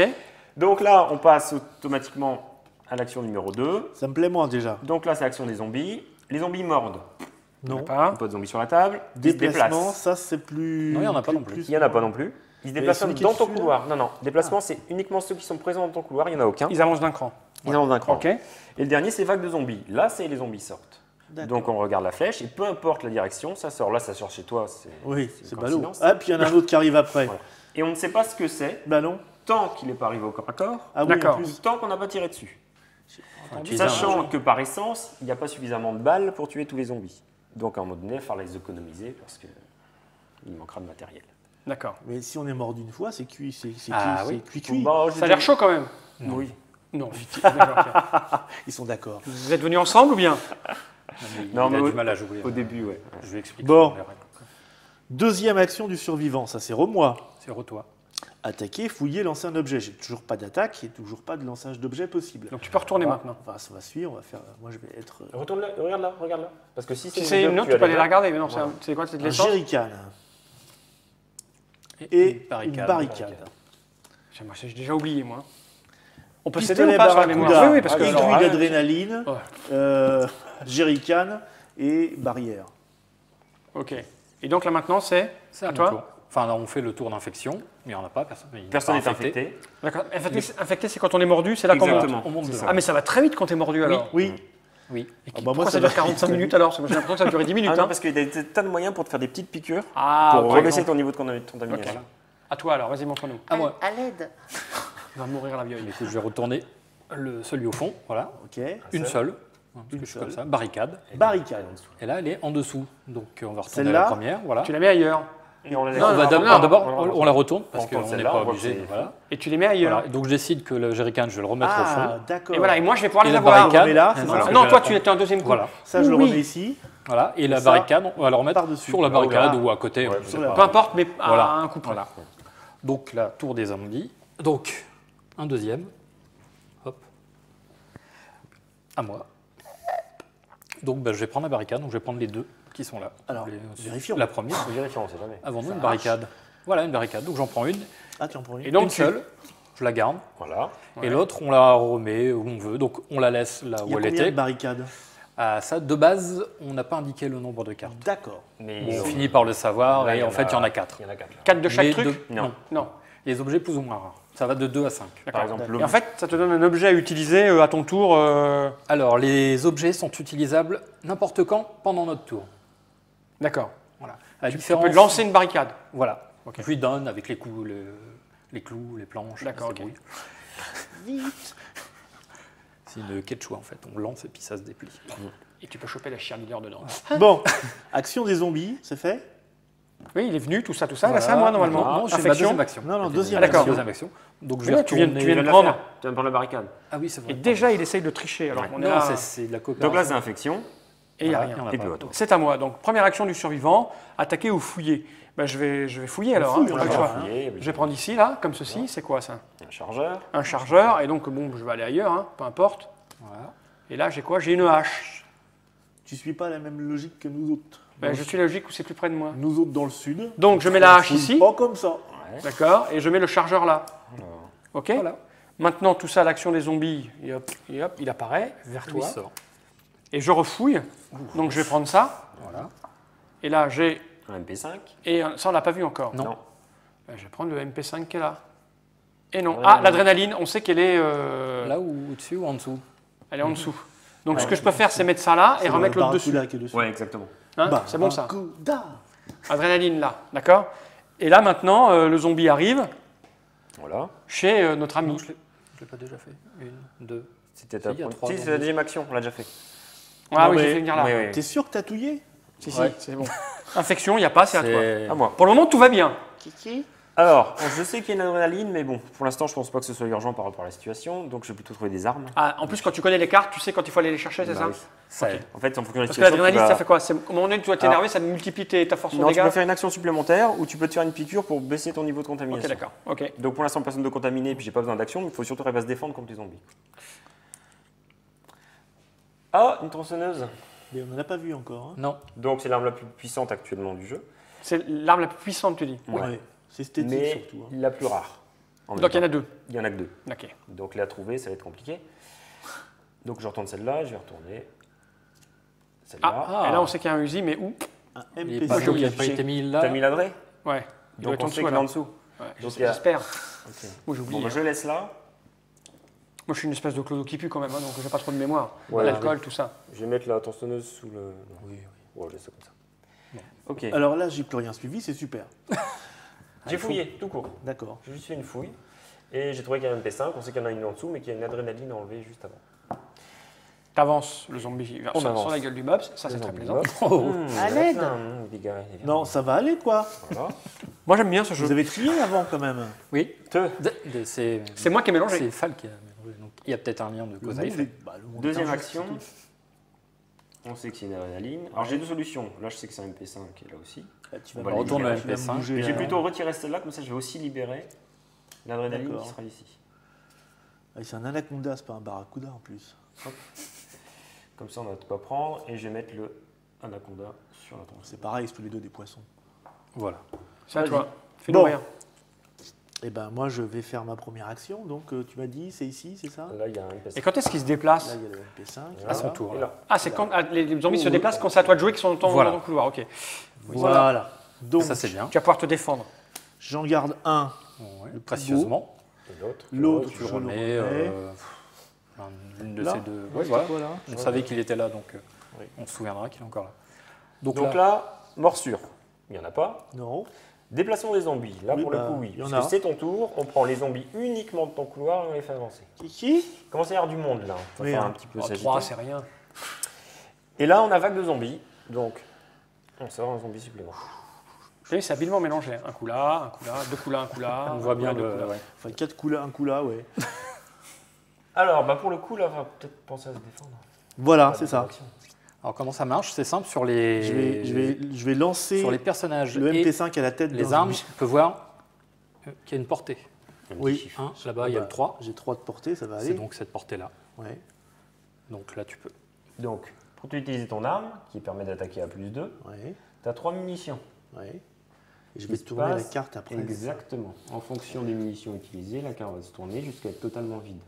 Donc là, on passe automatiquement à l'action numéro 2. Ça me plaît moins déjà. Donc là, c'est l'action des zombies. Les zombies mordent. Non. Pas. Pas de zombies sur la table. Ils se Déplacement, déplacent. ça c'est plus. Non, il y en a pas non plus. Il n'y en a pas non plus. Ils se déplacent celui qui dans est ton dessus, là couloir. Non. Déplacement, c'est uniquement ceux qui sont présents dans ton couloir. Il n'y en a aucun. Ils avancent d'un cran. Ils en ont d'un cran. Ok. Et le dernier, c'est vague de zombies. Là, c'est les zombies sortent. D'accord. Donc on regarde la flèche et peu importe la direction, ça sort. Là, ça sort chez toi. Oui, une c'est ballot. coïncidence. Ah, puis il y en a un autre qui arrive après. Voilà. Et on ne sait pas ce que c'est Bah non. tant qu'il n'est pas arrivé au corps à corps, Ah oui, D'accord. en plus. tant qu'on n'a pas tiré dessus. Utiliser Sachant que par essence, il n'y a pas suffisamment de balles pour tuer tous les zombies. Donc à un moment donné, il va falloir les économiser parce qu'il manquera de matériel. D'accord. Mais si on est mort d'une fois, c'est cuit, c'est Ah cuit, oui. c'est cuit. Bon, Ça a l'air chaud quand même. Oui. Non, d'accord, ok. Ils sont d'accord. Vous êtes venus ensemble ou bien? Non, il mais a au- du mal à jouer. Au début, ouais. Je lui explique. Bon. les règles. Deuxième action du survivant, ça c'est Romois. C'est re-toi. Attaquer, fouiller, lancer un objet. J'ai toujours pas d'attaque et toujours pas de lançage d'objet possible. Donc tu peux retourner maintenant. Ça va suivre, on va faire. Moi je vais être. Retourne là, regarde là. Parce que si Si c'est une autre, tu peux aller la regarder. Mais non, c'est quoi? C'est de Un l'essence? jerrycan et une une barricade. Moi, j'ai déjà oublié, moi. On peut Pistolet s'aider ou pas sur la mémoire? Barracuda, Oui, parce que. aiguille alors, d'adrénaline, Ouais. jerrycan et barrière. Ok. Et donc là maintenant, c'est C'est à à toi? mon tour. Enfin, là, on fait le tour d'infection, mais il n'y en a pas. Personne n'est n'est pas infecté. D'accord. Infecté, c'est quand on est mordu, c'est là qu'on monte. Exactement. On monte C'est de ça. Ah, mais ça va très vite quand t'es mordu alors. Oui. Oui. Et Ah bah moi, pourquoi ça ça dure va 45 minutes alors? Parce que j'ai l'impression que ça a duré 10 minutes. Ah non, hein. parce qu'il y a des tas de moyens pour te faire des petites piqûres Ah, pour par rebaisser exemple. ton niveau de contamination. Ok. À toi alors, vas-y, montre-nous. À moi. À l'aide. On va mourir la vieille. Écoute, je vais retourner celui au fond. Voilà. Ok. Une seule. Parce Une que je suis seule. comme ça. Barricade. Barricade. Et là, elle est en dessous. Donc, on va retourner Celle-là la première. Voilà. Tu la mets ailleurs. Et on les Non, On va non, d'abord, non, on la retourne parce on retourne qu'on n'est celle-là, pas on voit obligé. que c'est- Voilà. Et tu les mets ailleurs. Voilà. Donc, je décide que le jerrycan, je vais le remettre au Ah, fond. d'accord. Et voilà, et moi je vais pouvoir Et les la avoir. barricade, On met là, c'est voilà. ça Ah non, Je toi vais tu la étais un deuxième coup. Voilà. Ça, je le Oui. remets ici. Voilà. Et la ça, barricade, on va la remettre par-dessus. sur la barricade Là. ou à côté. Ouais, on sait sur la- pas. Peu importe, mais à Voilà. un coup près. Voilà. Donc, la tour des zombies. Donc, un deuxième. Hop. À moi. Donc, je vais prendre la barricade. Donc, je vais prendre les deux qui sont là. Alors, Les- vérifions. La première. Vérifions, on sait jamais. Avant nous, Ça une marche. barricade. Voilà, une barricade. Donc, j'en prends une. Ah, tu en prends une. Et donc Une seule. Je la garde. Voilà. Et l'autre, on la remet où on veut. Donc, on la laisse là Il y où a elle combien de était. barricades? Ah, ça, de base, on n'a pas indiqué le nombre de cartes. D'accord. Mais On finit par le savoir Là, et en fait, il y en a 4. Il y en a 4 là. 4 de chaque Les truc? deux- Non. Non. Les objets plus ou moins rares. Ça va de 2 à 5. Par exemple, Et en fait, ça te donne un objet à utiliser à ton tour. Alors, les objets sont utilisables n'importe quand pendant notre tour. D'accord. Voilà. À Tu différence- peux lancer une barricade. Voilà. Ok. Je lui donne avec les coups, les clous, les planches. D'accord, ça ok. se débrouille. C'est une quechua en fait. On lance et puis ça se déplie. Et tu peux choper la cheerleader dedans. Bon, action des zombies, c'est fait? Oui, il est venu, tout ça. Là, c'est à Voilà. moi normalement. Non, c'est ma Infection. deuxième action. Non, non, deuxième Ah, d'accord. action. Deuxième action. Donc je Oui, vais tu viens- retourner. tu viens de la prendre. faire. Tu viens de prendre la barricade. Ah oui, c'est vrai. Et déjà, il essaye de tricher. Alors, on est Non, là. c'est de la coopération. Donc là, c'est infection. Et il n'y a Voilà, rien. il y en a Et pas. puis, attends. C'est à moi. Donc, première action du survivant, attaquer ou fouiller. Ben, je vais fouiller alors. fouille, j'ai on pas le va choix. fouiller, Je vais prendre ici, là, comme ceci. C'est quoi ça? Un chargeur. Un chargeur. Et donc, bon, je vais aller ailleurs, hein, peu importe. Voilà. Et là, j'ai quoi? J'ai une hache. Tu suis pas la même logique que nous autres. Ben, je suis logique où c'est plus près de moi. Nous autres dans le sud. Donc, je mets la hache fouille ici. Pas comme ça. D'accord. Et je mets le chargeur là. Alors, OK? Voilà. Maintenant, tout ça, l'action des zombies, et hop, il apparaît vers Il toi. sort. Et je refouille. Donc, je vais prendre ça. Voilà. Et là, j'ai. un MP5. Et ça, on l'a pas vu encore. Non. Ben, je vais prendre le MP5 qui est là. Et non. Ouais, Ah, ouais. l'adrénaline, on sait qu'elle est. Là ou au-dessus ou en dessous? Elle est en dessous. Donc, ce que je peux faire, c'est mettre ça là et C'est remettre le l'autre dessus. Barracuda qui est dessus. Ouais, exactement. Hein, Bah, c'est bon ça. Barracuda. Adrénaline là. D'accord? Et là, maintenant, le zombie arrive Voilà. chez notre ami. Non, je l'ai pas déjà fait. Une, deux. C'était Si, ta il y a première. trois Si, c'est la zombies. deuxième action, on l'a déjà fait. Ah Non, oui, mais- j'ai fait venir là. Oui, oui. T'es sûr que t'as touillé? Si, si, Ouais. c'est bon. Infection, il n'y a pas, c'est à toi. À moi. Pour le moment, tout va bien. Kiki. Alors, je sais qu'il y a une adrénaline, mais bon, pour l'instant, je pense pas que ce soit urgent par rapport à la situation, donc je vais plutôt trouver des armes. Ah, en plus, quand tu connais les cartes, tu sais quand il faut aller les chercher, c'est Bah ça? oui. Ça Ok. aide. En fait, en fonction de la Parce que situation, l'adrénaline, tu ça vas- fait quoi? Au moment donné, tu dois t'énerver, ça multiplie ta force en Non, tu dégâts? peux faire une action supplémentaire ou tu peux te faire une piqûre pour baisser ton niveau de Ok, contamination. d'accord. Ok. Donc pour l'instant, personne de contaminé, puis j'ai pas besoin d'action, mais il faut surtout arriver à se défendre contre les zombies. Ah, une tronçonneuse. Mais on n'en a pas vu encore. Hein. Non. Donc c'est l'arme la plus puissante actuellement du jeu, C'est l'arme la plus puissante, tu dis. Ouais. C'est esthétique mais surtout. Hein. la plus rare. En même Donc il y en temps. a deux. Il y en a que deux. Ok. Donc la trouver, ça va être compliqué. Donc je retourne celle-là, je vais retourner celle-là. Ah, et là, on sait qu'il y a un Uzi, mais où? Un Il MPC. n'a pas, j'ai il a pas été mis là. T'as mis l'adresse? Ouais. Il doit Donc être en on sait dessous, qu'il est en alors. dessous. Ouais, Donc, il y a- j'espère. Ok. Moi, j'ai Bon, oublié. bah, je laisse là. Moi, je suis une espèce de clodo qui pue quand même, hein, donc j'ai pas trop de mémoire. Ouais, L'alcool, tout ça. Je vais mettre la tronçonneuse sous le... Oui, oui. Ouais, je laisse ça comme ça. Ok. Alors là, j'ai plus rien suivi, c'est super. J'ai fouillé, tout court. D'accord. J'ai juste fait une fouille. Et j'ai trouvé qu'il y a un MP5, on sait qu'il y en a une en dessous, mais qu'il y a une adrénaline enlevée juste avant. T'avances le zombie On sur avance. la gueule du mob, ça c'est très plaisant. Oh. À l'aide. Non, ça va aller quoi. Voilà. Moi j'aime bien ce Vous jeu. avez trié avant quand même. Oui. Te. C'est C'est moi qui ai mélangé. c'est Fal qui a mélangé. Donc il y a peut-être un lien de Le cause à monde effet. est- bah, le monde Deuxième est un jeu, action. c'est tout. On sait que c'est une adrénaline. Alors j'ai deux solutions. Là, je sais que c'est un MP5 qui est là aussi. Ah, tu On vas va me retourne libérer, le tu vas me MP5. bouger Et là. j'ai plutôt retiré celle-là, comme ça je vais aussi libérer l'adrénaline D'accord. qui sera ici. Ah, c'est un anaconda, c'est pas un barracuda en plus. Comme ça, on va pas prendre. Et je vais mettre le anaconda sur la tronche. C'est pareil, c'est tous les deux des poissons. Voilà. C'est à Vas-y. toi. Fais-nous Bon. rien. Et ben moi je vais faire ma première action. Donc tu m'as dit c'est ici, c'est ça? Là, il y a un MP5. Et quand est-ce qu'il se déplace? Là il y a le MP5. Voilà. À son tour, Et là. là. Ah, c'est quand les zombies se Oh, déplacent quand c'est à toi de jouer qu'ils sont dans Voilà. dans le couloir. Ok. Voilà. Donc Ça c'est bien. Tu vas pouvoir te défendre. j'en garde un. Ouais, Le précieusement. Et l'autre. L'autre, Tu je le le remets. remets. Une de Là ces deux. Ouais, Ouais, voilà. voilà. On savait qu'il était là, donc Oui. on se souviendra qu'il est encore là. Donc là, morsure. Il n'y en a pas. Non. Déplacement des zombies. Là, Oui, pour bah, le coup, oui. il y en Parce a. que c'est ton tour. On prend les zombies uniquement de ton couloir et on les fait avancer. Kiki. Il commence à y avoir du monde là. On va Oui, faire hein. un petit peu Oh, s'agiter. 3, c'est rien. Et là, on a vague de zombies. Donc, on sort un zombie supplémentaire. Oui, c'est habilement mélangé. Un coup là, deux coups là, un coup là. On voit bien deux le. coups là. ouais. Enfin 4 coups là, un coup là, ouais. Alors, bah pour le coup, là, on va peut-être penser à se défendre. Voilà, Pas c'est de ça. action. Alors comment ça marche? C'est simple sur les. Je vais lancer Sur les personnages le et MP5 à la tête les d'un armes, zombie. on peut voir qu'il y a une portée. Un petit Oui. chiffre. Hein, là-bas, il y a Bah, le 3. J'ai 3 de portée, ça va C'est aller. donc cette portée-là. Ouais, Donc là, tu peux. Donc, pour utiliser ton arme, qui permet d'attaquer à plus 2, ouais, tu as 3 munitions. ouais. Et je Qui vais se tourner la passe carte après. Exactement. En fonction des munitions utilisées, la carte va se tourner jusqu'à être totalement vide.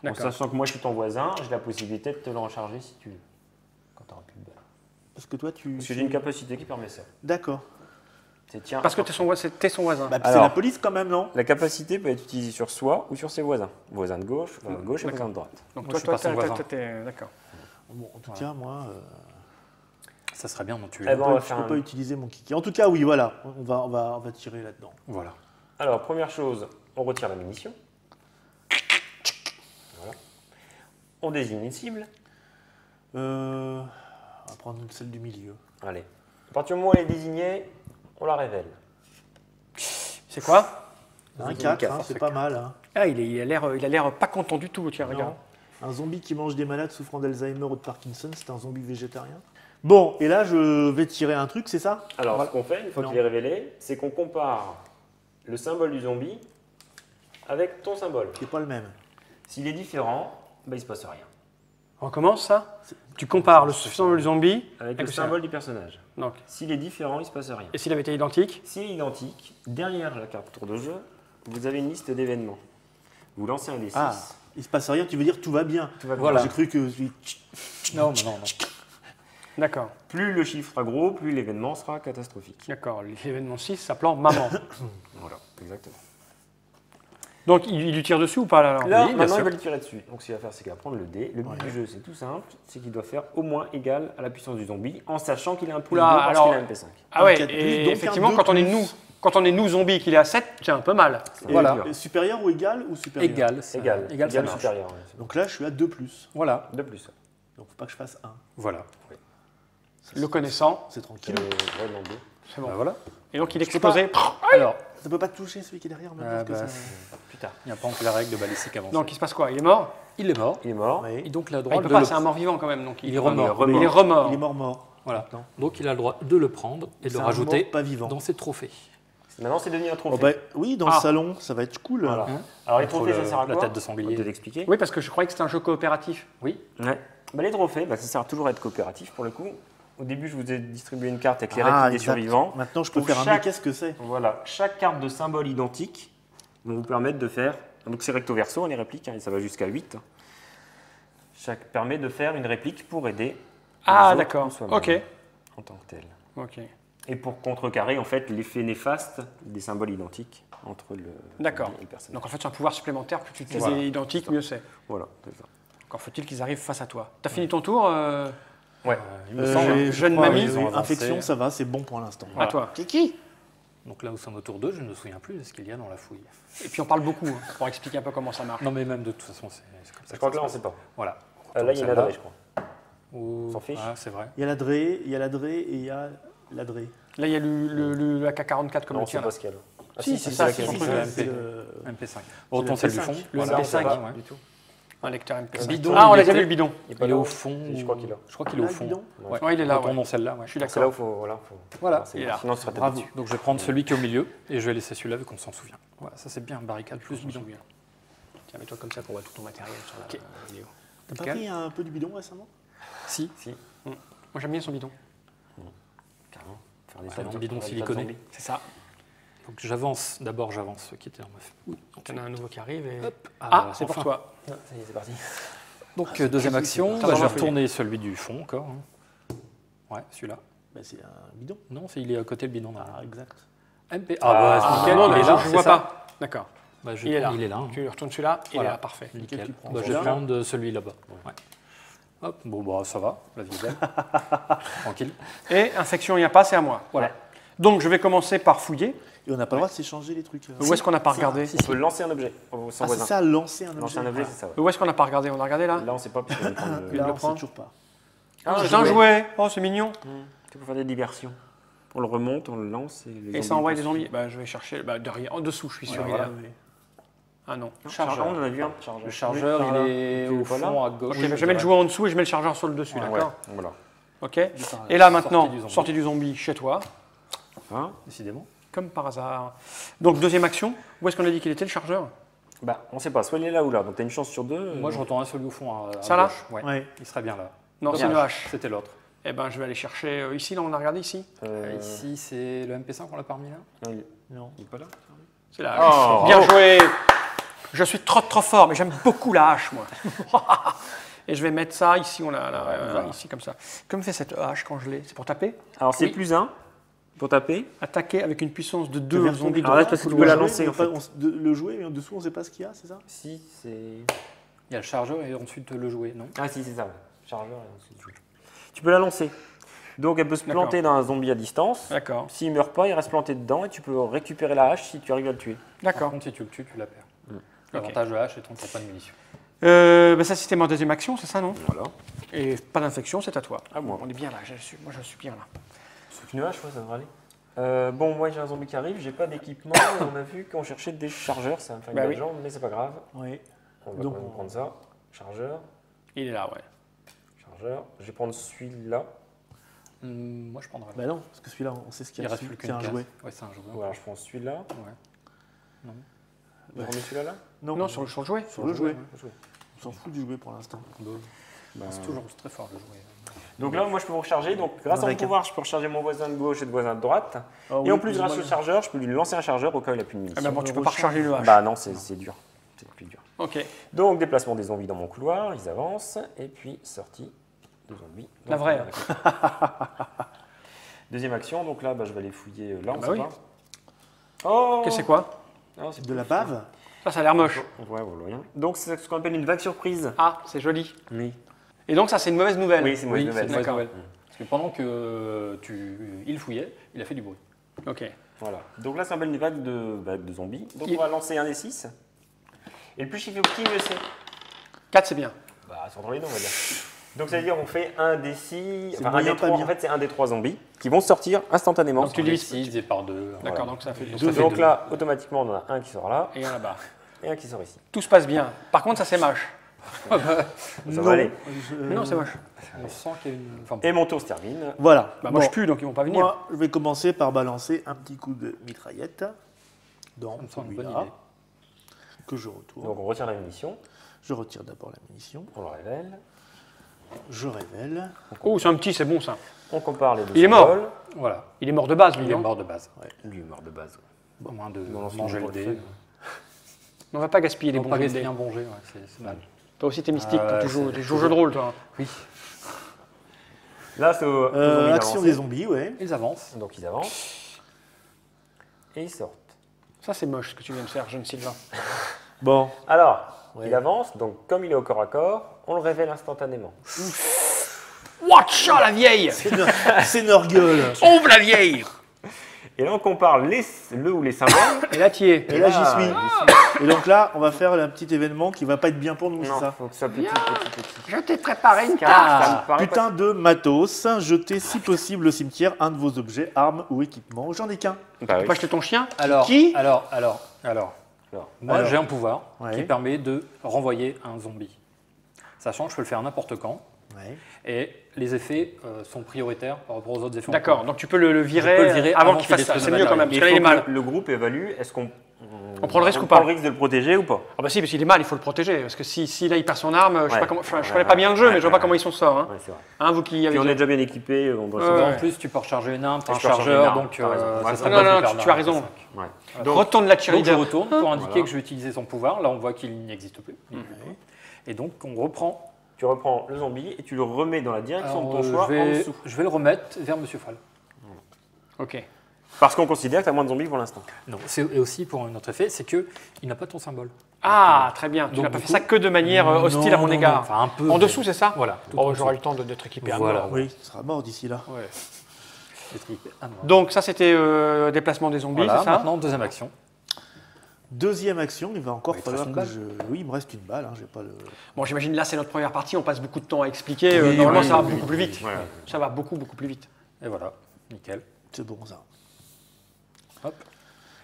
En D'accord. sachant que moi, je suis ton voisin, j'ai la possibilité de te le recharger si tu veux. Quand tu n'auras plus de balles. Parce que toi tu. Parce que j'ai une capacité qui permet ça. D'accord. C'est tiens. Parce que t'es son voisin. Bah, c'est Alors. la police quand même, non? La capacité peut être utilisée sur soi ou sur ses voisins. Voisin de gauche, voisin de gauche et voisin de droite. Donc Moi, toi, je suis pas son voisin. t'es d'accord. Bon, en tout cas, moi, Ça serait bien d'en tuer. Eh ben, on va je faire peux un- pas utiliser mon kiki. En tout cas, oui, voilà. On va tirer là-dedans. Voilà. Alors, première chose, on retire la munition. Voilà. On désigne une cible. On va prendre celle du milieu. Allez. À partir du moment où elle est désignée, on la révèle. C'est quoi? Un Zombie 4, quatre, c'est pas mal. Hein. Ah, il a l'air pas content du tout, tiens, regarde. Un zombie qui mange des malades souffrant d'Alzheimer ou de Parkinson, c'est un zombie végétarien. Bon, et là, je vais tirer un truc, c'est ça? Alors, ce qu'on fait, une fois Non. qu'il est révélé, c'est qu'on compare le symbole du zombie avec ton symbole. C'est pas le même. S'il est différent, bah, il ne se passe rien. On commence ça? Tu compares le symbole du zombie Avec avec le symbole du personnage. Donc, S'il est différent, il ne se passe rien. et s'il avait été identique? S'il est identique, derrière la carte tour de jeu, vous avez une liste d'événements. Vous lancez un des 6. Ah, il se passe rien, tu veux dire tout va bien. Tout va bien. Voilà. J'ai cru que. Non, mais non. D'accord, Plus le chiffre sera gros, plus l'événement sera catastrophique. d'accord. L'événement 6 s'appelant maman. Voilà, exactement. Donc, il lui tire dessus ou pas là alors? Là, oui, bien maintenant, sûr. il va le tirer dessus. Donc, ce qu'il va faire, c'est qu'il va prendre le dé. Le but du jeu, c'est tout simple, c'est qu'il doit faire au moins égal à la puissance du zombie, en sachant qu'il a un plus Oula, 2 parce alors- qu'il a un MP5. Ah ouais, Un 4 plus, et donc un effectivement, 2 quand on est plus. nous zombies qu'il est à 7, c'est un peu mal. Et- Voilà. et supérieur ou égal ou supérieur? Égal. ça- Égal, Égal, ça ou marche. supérieur. Ouais, c'est bon. Donc là, je suis à 2 plus. Voilà. De plus. Ouais. Donc faut pas que je fasse 1. Voilà. Le connaissant. C'est tranquille. Ouais, non, deux. C'est bon. Bah, voilà. Et donc il Je peux pas. explosait. Alors, Ça peut pas te toucher celui qui est derrière maintenant parce que bah, ça- plus tard. Il n'y a pas encore la règle de balistique avancée. Donc il se passe quoi? Il est mort? il est mort. Il est mort. Ouais. Et donc, il a le Ah, droit il peut de pas, le c'est un mort-vivant quand même. Donc Il est remort. Il est remort. Il est mort. Voilà. Maintenant. Donc, il a le droit de le prendre et de C'est le un rajouter mort pas vivant. dans ses trophées. Maintenant, c'est devenu un trophée. Oh, bah, oui, dans Ah. le salon, ça va être cool. Voilà. Hein Alors, les Entre trophées, ça le- sert à la quoi tête de On va sanglier. te l'expliquer. Oui, parce que je croyais que c'était un jeu coopératif. Oui. Ouais. Bah, les trophées, bah, ça sert toujours à être coopératif pour le coup. Au début, je vous ai distribué une carte avec les répliques des exact. survivants. Maintenant, je peux Pour faire un chaque- mais qu'est-ce que c'est? Voilà, chaque carte de symbole identique va vous permettre de faire. Donc c'est recto verso, les répliques, et ça va jusqu'à 8. Chaque permet de faire une réplique pour aider. Ah, les autres d'accord. ou soi-même, Ok. En tant que tel. Ok. Et pour contrecarrer en fait l'effet néfaste des symboles identiques entre le, D'accord. et le personnage. Donc en fait, c'est un pouvoir supplémentaire. Plus tu utilises Voilà. des identiques, mieux c'est. Voilà, c'est ça. Encore faut-il qu'ils arrivent face à toi. T'as fini ton tour Ouais. Il me semble. J'ai- jeune je crois, mamie, j'ai ils ont eu avancé. infection, ça va, c'est bon pour l'instant. À toi. Donc là où sont nos tours 2, je ne me souviens plus de ce qu'il y a dans la fouille. Et puis on parle beaucoup pour expliquer un peu comment ça marche. Non, mais même de toute façon, c'est comme ça. Je crois que là, on ça se sait pas. passe. Voilà. Là, il y en a Celle-là. d'autres, je crois. Ou- On s'en fiche. Ah, c'est vrai. Il y a l'adré, et il y a l'adré. Là, il y a le AK-44 comme Non, le c'est tien. pas là. ce qu'il y a là. Ah, Si, c'est ça, la c'est case. son truc. le C'est MP. le- MP5. Autant c'est celle le du MP5. fond. Le Ça, on sait MP5, pas ouais. du tout. Un lecteur MP5. bidon, Ah, on il l'a déjà était- vu le bidon. Il est pas Il est là. au fond. Si, je crois qu'il est là. Je crois qu'il est au Là, le fond. bidon Ouais, il est là. Retournons Ouais. celle-là, ouais. Je suis C'est là où d'accord. faut. Voilà. c'est- Il est là. Sinon, ce serait Bravo. dessus. Donc je vais prendre celui qui est au milieu et je vais laisser celui-là vu qu'on s'en souvient. Voilà, ça c'est bien, barricade plus bidon. Tiens, mets-toi comme ça qu'on voit tout ton matériel sur la vidéo. T'as pas Nickel. pris un peu du bidon récemment? Si, Si, Moi, j'aime bien son bidon. carrément. Faire des Ouais, saltos un bidon avec pas de siliconé. zombies. C'est ça. donc j'avance, d'abord j'avance ce qui était en meuf. Oui. T'en as un nouveau qui arrive et... Hop, Ah, c'est pour enfin. toi. Ah, ça y est, c'est parti. Donc deuxième action, T'as bah, je vais vraiment fait. retourner celui du fond encore. hein. Ouais, celui-là. Bah, c'est un bidon. Non, il est à côté le bidon là. Ah, exact. MP. Ah, bah, c'est nickel, non, il est je là, ne c'est vois ça. pas. D'accord. Bah, Il est là. Il est là. hein. Tu retournes celui-là, il est Voilà. là, parfait. Nickel. tu prends Bah, je vais celui-là. prendre celui là-bas. Ouais. Hop, bon bah ça va, la vie est belle. Tranquille. Et infection, il n'y a pas, c'est à moi. Voilà. Donc, je vais commencer par fouiller. Et on n'a pas le droit de s'échanger les trucs. Où est-ce qu'on n'a pas regardé On peut lancer un objet au son Ah, c'est voisin. ça, lancer un objet. Lancer un objet, c'est ça. Ouais. Où est-ce qu'on n'a pas regardé? On a regardé là Là, on sait pas parce qu'on prend Là, le. Là, le on sait prendre. toujours pas. C'est un jouet. Oh, c'est mignon. Tu peux faire des diversions. On le remonte, on le lance et les Et ça zombies envoie passent. des zombies. Bah, je vais chercher derrière, en dessous, je suis sûr. Voilà, il est là. Ah non. Chargeur. On en a vu un chargeur. Le chargeur, Oui, par là. il est Tu au le vois là fond à gauche. Ok, bah, je mets le jouet en dessous et je mets le chargeur sur le dessus, Ouais, d'accord? voilà. Ok. Et là maintenant, Sortie du zombie. sortie du zombie chez toi, Hein Décidément. comme par hasard. Donc deuxième action, où est-ce qu'on a dit qu'il était le chargeur? Bah, on sait pas, soit il est là ou là, donc tu as une chance sur deux. Moi je retourne à celui au fond à Ça, là gauche. Ouais. Ouais. Il serait bien là. Non, c'est une hache. C'était l'autre. Eh ben, je vais aller chercher ici, là, on a regardé ici. Ici c'est le MP5 qu'on l'a pas remis là. Non, Non. il est pas là. C'est la hache. Oh, Bien bravo. joué. Je suis trop fort, mais j'aime beaucoup la hache, moi. Et je vais mettre ça ici, on a voilà. ici comme ça. Comme fait cette hache quand je l'ai? C'est pour taper? Alors c'est Oui. +1 pour taper. Attaquer avec une puissance de 2 Vers zombies. Alors là, de parce que tu Le peux la jouet, lancer, mais en fait. le jouet, mais en dessous, on sait pas ce qu'il y a, c'est ça? Si, c'est. Il y a le chargeur et ensuite le jouet, non? Ah si, c'est ça. Ouais. Chargeur et ensuite jouer. Tu peux la lancer. Donc elle peut se D'accord. planter dans un zombie à distance. D'accord. S'il meurt pas, il reste planté dedans et tu peux récupérer la hache si tu arrives à le tuer. Par D'accord. contre si tu le tues, tu la perds. Ok. L'avantage de la hache étant que tu n'as pas de munitions. Bah ça, c'était ma deuxième action, c'est ça, non? Voilà. Et pas d'infection, c'est à toi. Ah bon. On est bien là, moi je suis bien là. C'est une hache, ouais, ça devrait aller. Bon, moi j'ai un zombie qui arrive, j'ai pas d'équipement. On a vu qu'on cherchait des chargeurs, ça va me faire une Bah belle oui. jambe, mais c'est pas grave. Oui. On va Donc, quand même prendre ça. Chargeur, Il est là, ouais. chargeur. Je vais prendre celui-là. Moi je prendrais. Bah non, parce que celui-là, on sait ce qu'il Il y a reste dessus. plus C'est qu'une un case. jouet. Ouais, c'est un jouet. Voilà, je prends celui-là. Ouais. Je remets celui-là là. Non, sur le jouet. Sur le jouet. Jouer. On s'en fout du jouet pour l'instant. Bah, C'est toujours très fort le jouet. Donc là, moi je peux me recharger. Donc grâce à mon Avec un- pouvoir, je peux recharger mon voisin de gauche et le voisin de droite. Ah Et oui, en plus, grâce au excuse-moi. chargeur, je peux lui lancer un chargeur au cas où il a plus de Ah munitions. bah bon, tu peux le pas recharge. recharger le hache. Bah non, c'est dur. C'est plus dur. Ok. Donc déplacement des zombies dans mon couloir, ils avancent. Et puis sortie de zombies. La vraie. Deuxième action, donc là, bah, je vais aller fouiller là, on bah sait oui. pas. Oh Qu'est-ce que c'est quoi? Non, c'est De la plus- bave? Ça a l'air moche. Ouais, voilà, rien. Donc c'est ce qu'on appelle une vague surprise. Ah, c'est joli. Oui. Et donc ça, c'est une mauvaise nouvelle. Oui, c'est une mauvaise Oui, c'est nouvelle. une mauvaise D'accord. nouvelle. Parce que pendant que il fouillait, il a fait du bruit. Ok. Voilà. Donc là, ça s'appelle une vague de zombies. Donc Il- on va lancer un des 6. Et le plus chiffre petit, mieux c'est. 4, c'est bien. Bah, c'est entre les deux, on va dire. Donc ça veut dire qu'on fait un des 6, C'est enfin un moyen, des pas 3, bien. en fait c'est un des 3 zombies qui vont sortir instantanément. Donc tu Tu divises- 6 divisé par 2. D'accord, donc ça fait Donc, deux. ça fait Donc deux. là, automatiquement, on en a un qui sort là Et un là-bas. et un qui sort ici. Tout se passe bien. Par contre, ça c'est moche. Ça va aller. Non, c'est moche. On sent qu'il y a une. Enfin, Et mon tour se termine. Voilà. Bah, Bon, moi je pue, donc ils vont pas venir. moi, je vais commencer par balancer un petit coup de mitraillette dans ça me semble une bonne celui-là idée. que je retourne. Donc on retire la munition, Je retire d'abord la munition, on le révèle, je révèle. Oh, c'est un petit, c'est bon ça. on compare les deux Il est mort. symboles. Voilà. Il est mort de base, lui, Il est non mort de base. Lui est mort de base. Au moins de Bon, manger le pour le dé. fun. On va pas gaspiller les On bons pas jets de gaspiller dés. un bon jet, ouais, c'est mal. Toi aussi, t'es mystique, Ah, tu joues c'est- au jeu de rôle, toi. Oui. Là, c'est aux zombies Action d'avancer. des zombies, ouais. Ils avancent. Donc ils avancent et ils sortent. Ça, c'est moche ce que tu viens de faire, jeune Sylvain. Bon, Alors, Ouais. il avance, donc comme il est au corps à corps, on le révèle instantanément. Watcha la vieille. c'est Norgueule. Ouvre la vieille. Et là, on compare le ou les symboles. Et là, tu y es. Et là, j'y Ah, suis. Et donc là, on va faire un petit événement qui va pas être bien pour nous, c'est Non, ça? faut que ce soit petit. Je t'ai préparé une Ça carte. me paraît Putain de matos, jetez si possible au cimetière un de vos objets, armes ou équipements. J'en ai qu'un. Bah Tu peux oui. pas acheter ton chien Alors, Qui alors, moi, Alors. j'ai un pouvoir Ouais. qui permet de renvoyer un zombie. Sachant que je peux le faire n'importe quand. Ouais. Et les effets sont prioritaires par rapport aux autres effets. en D'accord, cours. donc tu peux le virer, Je peux le virer avant avant qu'il qu'il fasse ça. détruise C'est le mieux quand même, matériel. parce que là, il est mal. Le groupe évalue, est-ce qu'on On prend le risque ou prend pas le risque de le protéger ou pas? Ah bah si, parce qu'il est mal, il faut le protéger. Parce que si là, il perd son arme, je sais Ouais. pas comment, enfin, je Ouais, connais pas bien le jeu, ouais, mais je vois ouais, pas comment ils s'en sort. Hein. Ouais, c'est vrai. Hein, vous qui avez... Puis on est déjà bien équipé, on doit Ouais, se ouais. En plus, tu peux recharger une arme, tu as un Je peux recharger une chargeur, arme, donc t'as raison. Ouais, ça ça serait non, pas non, de non, perdre tu as un raison. R5. Ouais. Donc, retourne la Donc je cheerleader. retourne pour indiquer Voilà. que je vais utiliser son pouvoir. Là, on voit qu'il n'existe plus. Et donc, on reprend. Tu reprends le zombie et tu le remets dans la direction Alors, de ton choix en dessous. je vais le remettre vers Monsieur Fall. Ok. Parce qu'on considère que tu as moins de zombies pour l'instant. Non, et aussi pour un autre effet, c'est qu'il n'a pas ton symbole. Ah, très bien. Tu Donc, n'as pas du fait coup- ça que de manière hostile à mon Non, égard. non, enfin, un peu. En mais- dessous, c'est ça Voilà. tout Oh, en j'aurai dessous. le temps d'être équipé à Voilà. mort. Oui, tu seras mort d'ici là. Ouais. C'est trippé. Ah, non. Donc ça, c'était déplacement des zombies, Voilà, c'est ça maintenant, deuxième action. Deuxième action, il va encore Il te falloir reste que une je. Oui, il me reste une balle, hein, j'ai pas le. Bon, j'imagine là, c'est notre première partie, on passe beaucoup de temps à expliquer. Oui, Normalement, oui, ça va oui, beaucoup plus vite. Voilà. Ça va beaucoup, beaucoup plus vite. Et voilà, nickel. C'est bon ça. Hop.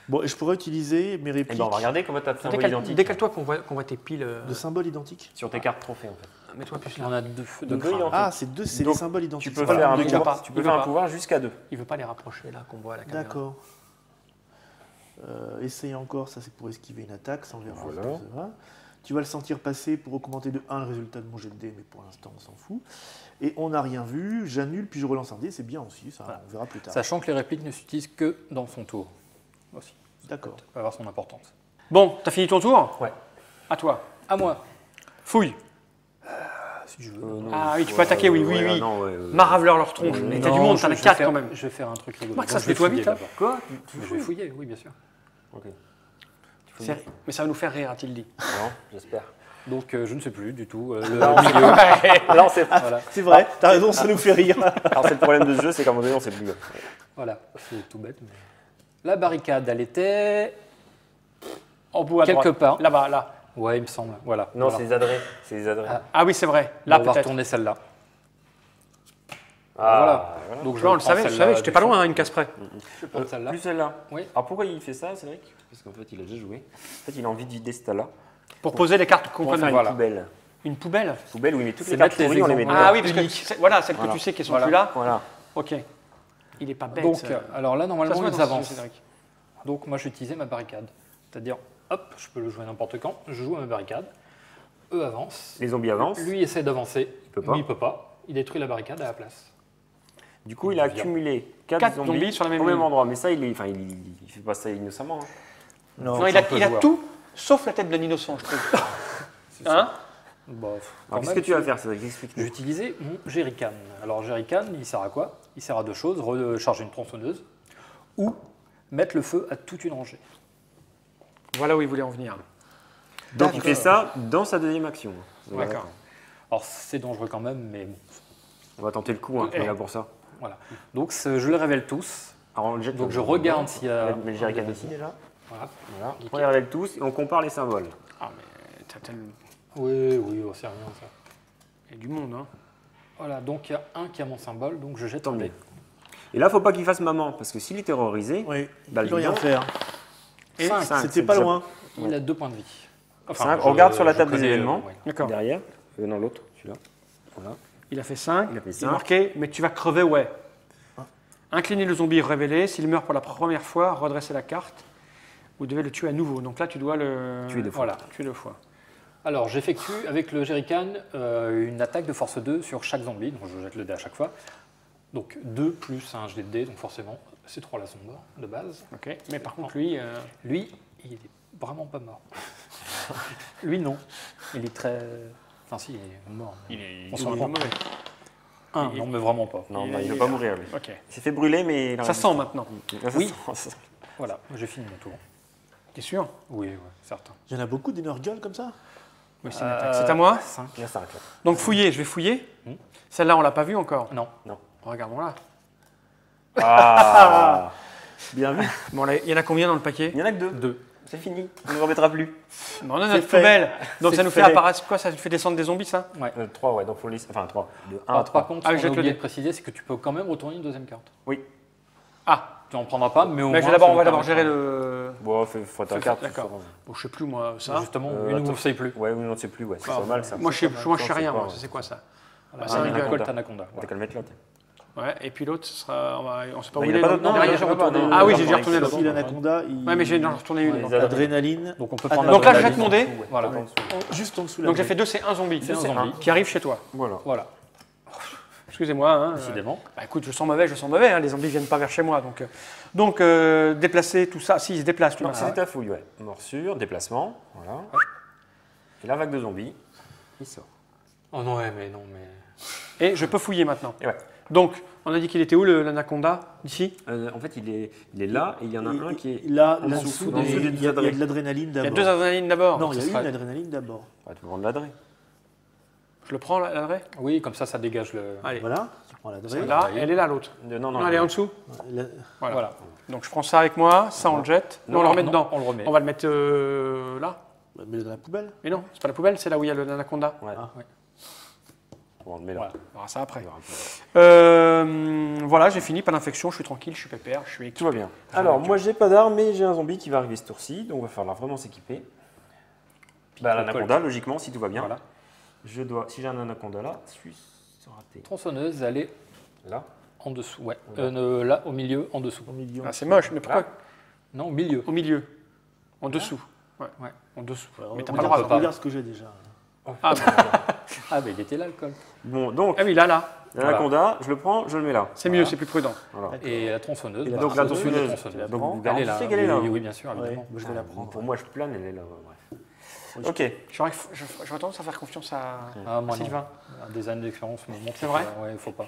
Bon, et je pourrais utiliser mes Et répliques ben on va regarder comment tu as de symboles identiques Décale-toi qu'on voit tes piles. de symboles identiques. sur tes cartes trophées en fait. Mets-toi plus On là. a deux feux de Deux crâne. identiques. Ah, c'est deux, c'est Donc, les symboles identiques. Tu peux c'est faire pas un deux il cartes. va pouvoir, pas. tu peux Il faire va un pas. pouvoir jusqu'à 2. Il veut pas les rapprocher là, qu'on voit à la caméra. D'accord. Essaye encore, ça c'est pour esquiver une attaque, ça on verra. Voilà. Ça va. Tu vas le sentir passer pour augmenter de 1 le résultat de mon jet de dés, mais pour l'instant on s'en fout. Et on n'a rien vu, j'annule puis je relance un dé, c'est bien aussi, ça Voilà. on verra plus tard. Sachant que les répliques ne s'utilisent que dans son tour. Aussi. D'accord. Ça va avoir son importance. Bon, t'as fini ton tour Ouais. À toi. À moi, Fouille. si je veux. Ah oui, tu peux attaquer, oui, oui, oui. Maraveleur Maraveleur leur tronche. Mais t'as du monde, t'en as 4 quand même. Je vais faire un truc rigolo. Max, ça Donc, se je vais fait toi fouiller vite, hein. d'abord. Quoi Mais je vais fouiller, oui, bien sûr. Ok. Mais ça va nous faire rire, a-t-il dit. Non, j'espère. Donc, je ne sais plus du tout. Le milieu. Alors c'est Voilà. C'est vrai, t'as raison, ça nous fait rire. alors, c'est le problème de ce jeu, c'est qu'à un moment donné, on sait plus. Voilà, c'est tout bête. Mais... La barricade, elle était En bout à quelque droite. part. Là-bas, là. Ouais, il me semble. Voilà. Non, voilà. c'est les adrets. C'est les adrets. Ah. Ah oui, c'est vrai. On Là, va peut-être. retourner celle-là. Ah, voilà. Donc, Tu vois, on le prends savait, je celle-là savais, j'étais pas du loin, hein, une casse près. Je prends celle-là. Plus celle-là. Oui. Alors pourquoi il fait ça, Cédric? Parce qu'en fait, il a déjà joué. En fait, il a envie de vider cette là. Pour poser les cartes qu'on Pour faire connaît. une Voilà. poubelle. Une poubelle. Poubelle où il met toutes C'est les cartes mettre les pourries, on les met exemples. dedans. Ah oui, parce que voilà, celles que Voilà. tu sais qui sont Voilà. plus là. Voilà. Ok. Il est pas bête. Donc, ça. alors là, Ça normalement, se voit ils dans ce jeu, avancent. Cédric. Donc, moi, je vais utiliser ma barricade. C'est-à-dire, hop, je peux le jouer n'importe quand. Je joue à ma barricade. Eux avancent. Les zombies avancent. Lui essaie d'avancer. peut pas. Mais il peut pas. Il détruit la barricade à la place. Du coup, il a Bien. accumulé Quatre 4 zombies zombies sur la même au même ligne. endroit. Mais ça, il fait pas ça innocemment. Hein. Non, Non, il c'est un a, peu il a joueur. tout sauf la tête d'un innocent, je trouve. Hein Bon, Alors, qu'est-ce que tu vas faire, Cédric? Je vais Explique-nous. utiliser mon jerrycan. Alors, jerrycan, il sert à quoi? Il sert à deux choses, recharger une tronçonneuse ou mettre le feu à toute une rangée. Voilà où il voulait en venir. Donc, il fait ça dans sa deuxième action. D'accord. Alors, c'est dangereux quand même, mais bon, On va tenter le coup, hein, on est là pour ça. voilà. Donc, je les révèle tous. Alors, on le jette Donc, comme je ça. regarde s'il y a... Mais le jerrycan ici, déjà. Voilà. Voilà. On les révèle tous et on compare les symboles. Ah, mais t'as tellement. Oui, oui, oh, c'est rien, ça. Il y a du monde, hein. Voilà, donc il y a un qui a mon symbole, donc je jette un dé. Et là, faut pas qu'il fasse maman, parce que s'il est terrorisé, Oui, bah, il peut rien vivant, faire. Et Cinq. cinq, C'était c'est pas déjà- loin. Il a 2 points de vie. Cinq. On regarde sur la table des connais, événements. ouais. D'accord. derrière, non l'autre, celui-là. Voilà. Il a fait 5. Il a fait Il est cinq. marqué, mais tu vas crever, ouais. Inclinez le zombie révélé. S'il meurt pour la première fois, redressez la carte. Vous devez le tuer à nouveau. Donc là, tu dois le Tuer deux fois. Voilà, tuer 2 fois. Alors, j'effectue avec le jerrycan une attaque de force 2 sur chaque zombie, donc je jette le dé à chaque fois. Donc 2 plus un jet de dé, donc forcément, ces 3-là sont morts de base. Ok. Mais par contre, lui, Lui, il est vraiment pas mort. Lui, non. Il est très... Enfin si, il est mort. mais on s'en rend compte. mauvais. Un, non, mais vraiment pas. Non, Il bah, il est- ne veut pas mourir, lui. Ok. Il s'est fait brûler, mais... il a Ça résisté. sent maintenant. Là, ça Oui. sent. Voilà, j'ai fini mon tour. T'es sûr? Oui, ouais, certain. Il y en a beaucoup d'énergueules comme ça. Oui, c'est une attaque. C'est à moi. 5. Il y a 5, là. Donc fouiller, je vais fouiller. Hmm. Celle-là, on l'a pas vue encore. Non. Regardons-la. Ah. Bien vu. Bon, là, il y en a combien dans le paquet? Il y en a que 2. 2. C'est fini. On ne remettra plus. On en a C'est notre fait. poubelle. Donc C'est ça nous fait fait. apparaître quoi? Ça nous fait descendre des zombies, ça? 3, ouais, donc faut les... Enfin, 3. De 1 à Alors, 3. par contre, Ah, ce oui, qu'on jette a le oublié dé. de préciser, c'est que tu peux quand même retourner une deuxième carte. Oui. Ah. Tu n'en prendras pas, mais au Mais moins... d'abord, ça on va nous d'abord gérer permettra- le. Bon, faut ta carte. D'accord. Bon, je sais plus moi ça. Justement, Euh, une où on attends. ne sait plus. Ouais, oui, non, c'est plus, ouais. C'est Ah, pas mal, ça. Moi, je sais Ça, rien. c'est Moi, pas- ça, c'est quoi ça? Voilà, ça un rigole. Colt Anaconda. T'as qu'à le mettre là. Ouais. Et puis l'autre, ce sera. On sait pas Bah, où il il y a est. pas d'autre nom, derrière, il y a j'ai pas retourné. d'autre nom. Ah oui, Dans j'ai le déjà retourné Colt. l'autre. Si l'anaconda, il... Ouais, mais j'ai déjà retourné une. Ouais, donc. les Adrénaline. Donc on peut Ah, prendre Donc là, je l'adrénaline jette mon dé. en dessous, ouais. Voilà. Juste en dessous là. Donc j'ai fait 2, c'est un zombie. C'est un zombie. Qui arrive chez toi. Voilà. Voilà, Excusez-moi. Hein, décidément. Bah écoute, je sens mauvais. Hein, les zombies viennent pas vers chez moi. Donc déplacer tout ça. Si, ils se déplacent. Tu Donc vois. c'était ta fouille, ouais. Morsure, déplacement, voilà. Et la vague de zombies, il sort. Oh non, ouais, mais non, mais... Et je peux fouiller maintenant. Et ouais. Donc, on a dit qu'il était où l'anaconda? Ici? En fait, il est là et il y en a un qui est. Là, en là-dessous, dessous, il y a- des il y a adrés. de l'adrénaline Il y a d'abord. 2 adrénalines d'abord. Non, il y a Ce eu sera- une adrénaline d'abord. Ouais, tu peux prendre l'adré. Je le prends, l'adré? Oui, comme ça dégage le... Allez. Voilà, tu prends l'adré. Là, elle est là, l'autre. Non, Non, elle est en dessous. La- Voilà. Donc, je prends ça avec moi. Ça, on le jette. Non, on le remet dedans. On le remet. On va le mettre là. Mets-le dans la poubelle. Mais non, c'est pas la poubelle, c'est là où il y a l'anaconda. Ouais. Ah. Ouais. Bon, on le met là. Voilà. On verra ça après. Il y aura un peu- Voilà, j'ai fini, pas d'infection, je suis tranquille, je suis pépère, je suis Tout va bien. Alors, moi, j'ai pas d'arme, mais j'ai un zombie qui va arriver ce tour-ci, donc il va falloir vraiment s'équiper. Bah, le l'anaconda, logiquement, si tout va bien. Voilà. Je dois, si j'ai un anaconda là, je suis raté. Tronçonneuse, elle est Là. en dessous, ouais. Voilà. Là, au milieu, en dessous. Au milieu. Ah, c'est moche, mais pourquoi Non, au milieu. au milieu? En dessous. Ouais. Ouais. En dessous. Ouais, Mais t'as regarde- pas le droit. Regarde ce que j'ai déjà. Ah, Ah, mais il était là, le Colt. Bon, donc, ah oui, là. l'anaconda, je le prends, je le mets là. C'est mieux, c'est plus prudent. Voilà. Et la tronçonneuse, Et la bah, Donc, la au-dessus de tronçonneuse, tronçonneuse. donc, vous Elle est là. garantissez qu'elle est là. Oui, oui, bien sûr, Ouais, évidemment. moi, je vais la prendre. Pour moi, je plane, elle est là. Bref. Oui, Ok. J'aurais tendance à faire confiance à Ah, moi non. Sylvain. Des années d'expérience me montrent C'est vrai que, ouais, faut pas.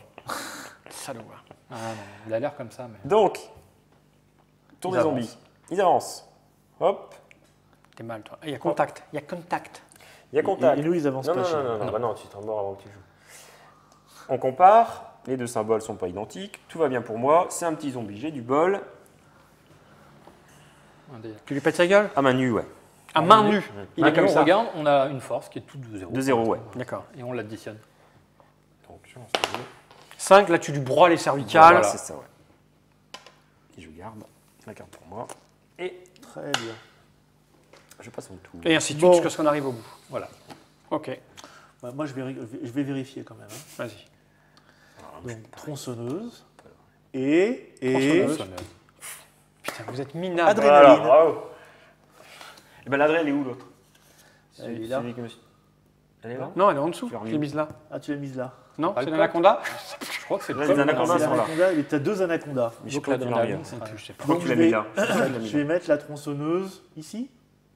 Salaud. Ah non, il a l'air comme ça, mais... Donc, tour Ils des zombies. avancent. Ils avancent. Hop. T'es mal, toi. Il y a contact. Il y a contact. Il y a contact. Et nous, ils avancent Non, pas non, chez non, nous. non, non, bah non, tu seras mort avant que tu joues. On compare. Les deux symboles sont pas identiques. Tout va bien pour moi. C'est un petit zombie. J'ai du bol. Un dé. Tu lui pètes sa gueule? À main nue, ouais. À main nue. Il Ah, est comme on ça. regarde, on a une force qui est toute de 0. De 0, ouais. D'accord. Et on l'additionne. Donc, je lance le dé. 5, là, tu lui broies les cervicales. Voilà, c'est ça, ouais. Et je garde la carte pour moi. Et Très bien. je passe mon tour. Et ainsi de Bon. suite, jusqu'à ce qu'on arrive au bout. Voilà. Ok, Ouais, moi, je vais vérifier quand même. hein. vas-y. Donc, tronçonneuse. Et Tronçonneuse. Putain, vous êtes minable. adrénaline. Voilà, bravo. Et ben l'adresse, elle est où l'autre Elle est là. Celui que monsieur- Elle est là Non, elle est en dessous. Tu l'as Je remis l'ai où mise là. Ah, tu l'as mise là. Non, Pas c'est le l'anaconda. Je crois que c'est le Là, Colt. les anacondas C'est sont là. l'anaconda, il y a deux anacondas. Mais je Donc crois que tu l'as l'adrénaline, mis. c'est plus, je sais pas. Pourquoi tu l'as je mis vais- là Je vais mettre la tronçonneuse ici.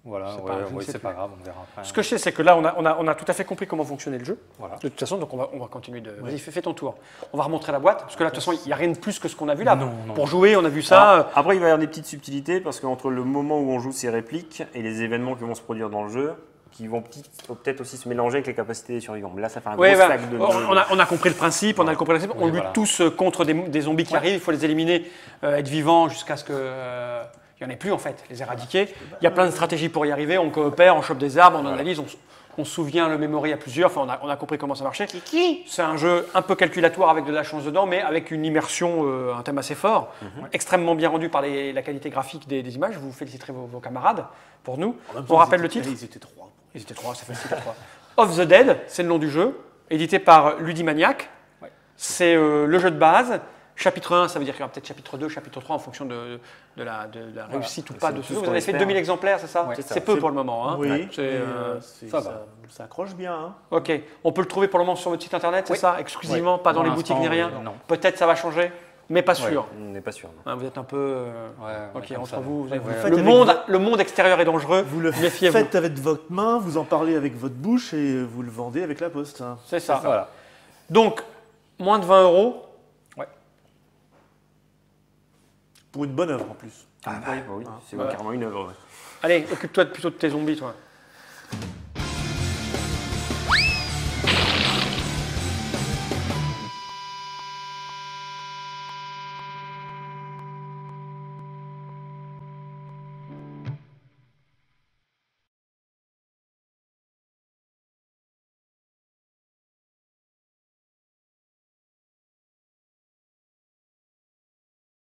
Voilà, C'est ouais, pas- je ne ouais, sais c'est plus. pas grave, on verra après. Ce que je sais, c'est que là, on a tout à fait compris comment fonctionnait le jeu. Voilà. De toute façon, donc on va continuer de. Vas-y, fais ton tour. On va remontrer la boîte, parce que là, de toute façon, il n'y a rien de plus que ce qu'on a vu là. Non, non. Pour jouer, on a vu ça. Alors, après, il va y avoir des petites subtilités parce qu'entre le moment où on joue ces répliques et les événements qui vont se produire dans le jeu, qui vont peut-être aussi se mélanger avec les capacités des survivants. Mais là, ça fait un gros Ouais, voilà. sac de. On a compris le principe, on a compris le principe. On Oui, lutte voilà. tous contre des zombies qui arrivent, il faut les éliminer, être vivants jusqu'à ce que. Il n'y en ait plus en fait, les éradiquer. Il y a plein de stratégies pour y arriver, on coopère, on chope des arbres, on analyse, on se souvient le memory à plusieurs, enfin on a compris comment ça marchait. C'est un jeu un peu calculatoire avec de la chance dedans, mais avec une immersion, un thème assez fort, extrêmement bien rendu par la qualité graphique des images. Vous féliciterez vos camarades pour nous. On rappelle le titre. Ils étaient 3. Ils étaient 3, c'est facile. 3. Of the Dead, c'est le nom du jeu, édité par Ludimaniac. C'est le jeu de base. Chapitre 1, ça veut dire qu'il y aura peut-être chapitre 2, chapitre 3 en fonction de la réussite ou pas de ce jeu. Vous en avez fait 2000 exemplaires, c'est ça? Ouais, c'est peu pour le moment. Hein. Oui, ça va. Ça accroche bien. Hein. Ok, on peut le trouver pour le moment sur votre site internet, c'est Oui. ça? Exclusivement, pas dans Pour les boutiques ni l'instant, rien? non. Peut-être ça va changer, mais pas sûr. On n'est pas sûr. non. Hein, vous êtes un peu... ok, comme entre ça. vous, Ouais, faites le, avec le monde extérieur est dangereux, Vous le méfiez-vous. faites avec votre main, vous en parlez avec votre bouche et vous le vendez avec la poste. Hein. C'est ça. Voilà. Donc, moins de 20 €. Pour une bonne œuvre en plus. Oui, c'est carrément une œuvre. ouais. Allez, occupe-toi plutôt de tes zombies, toi.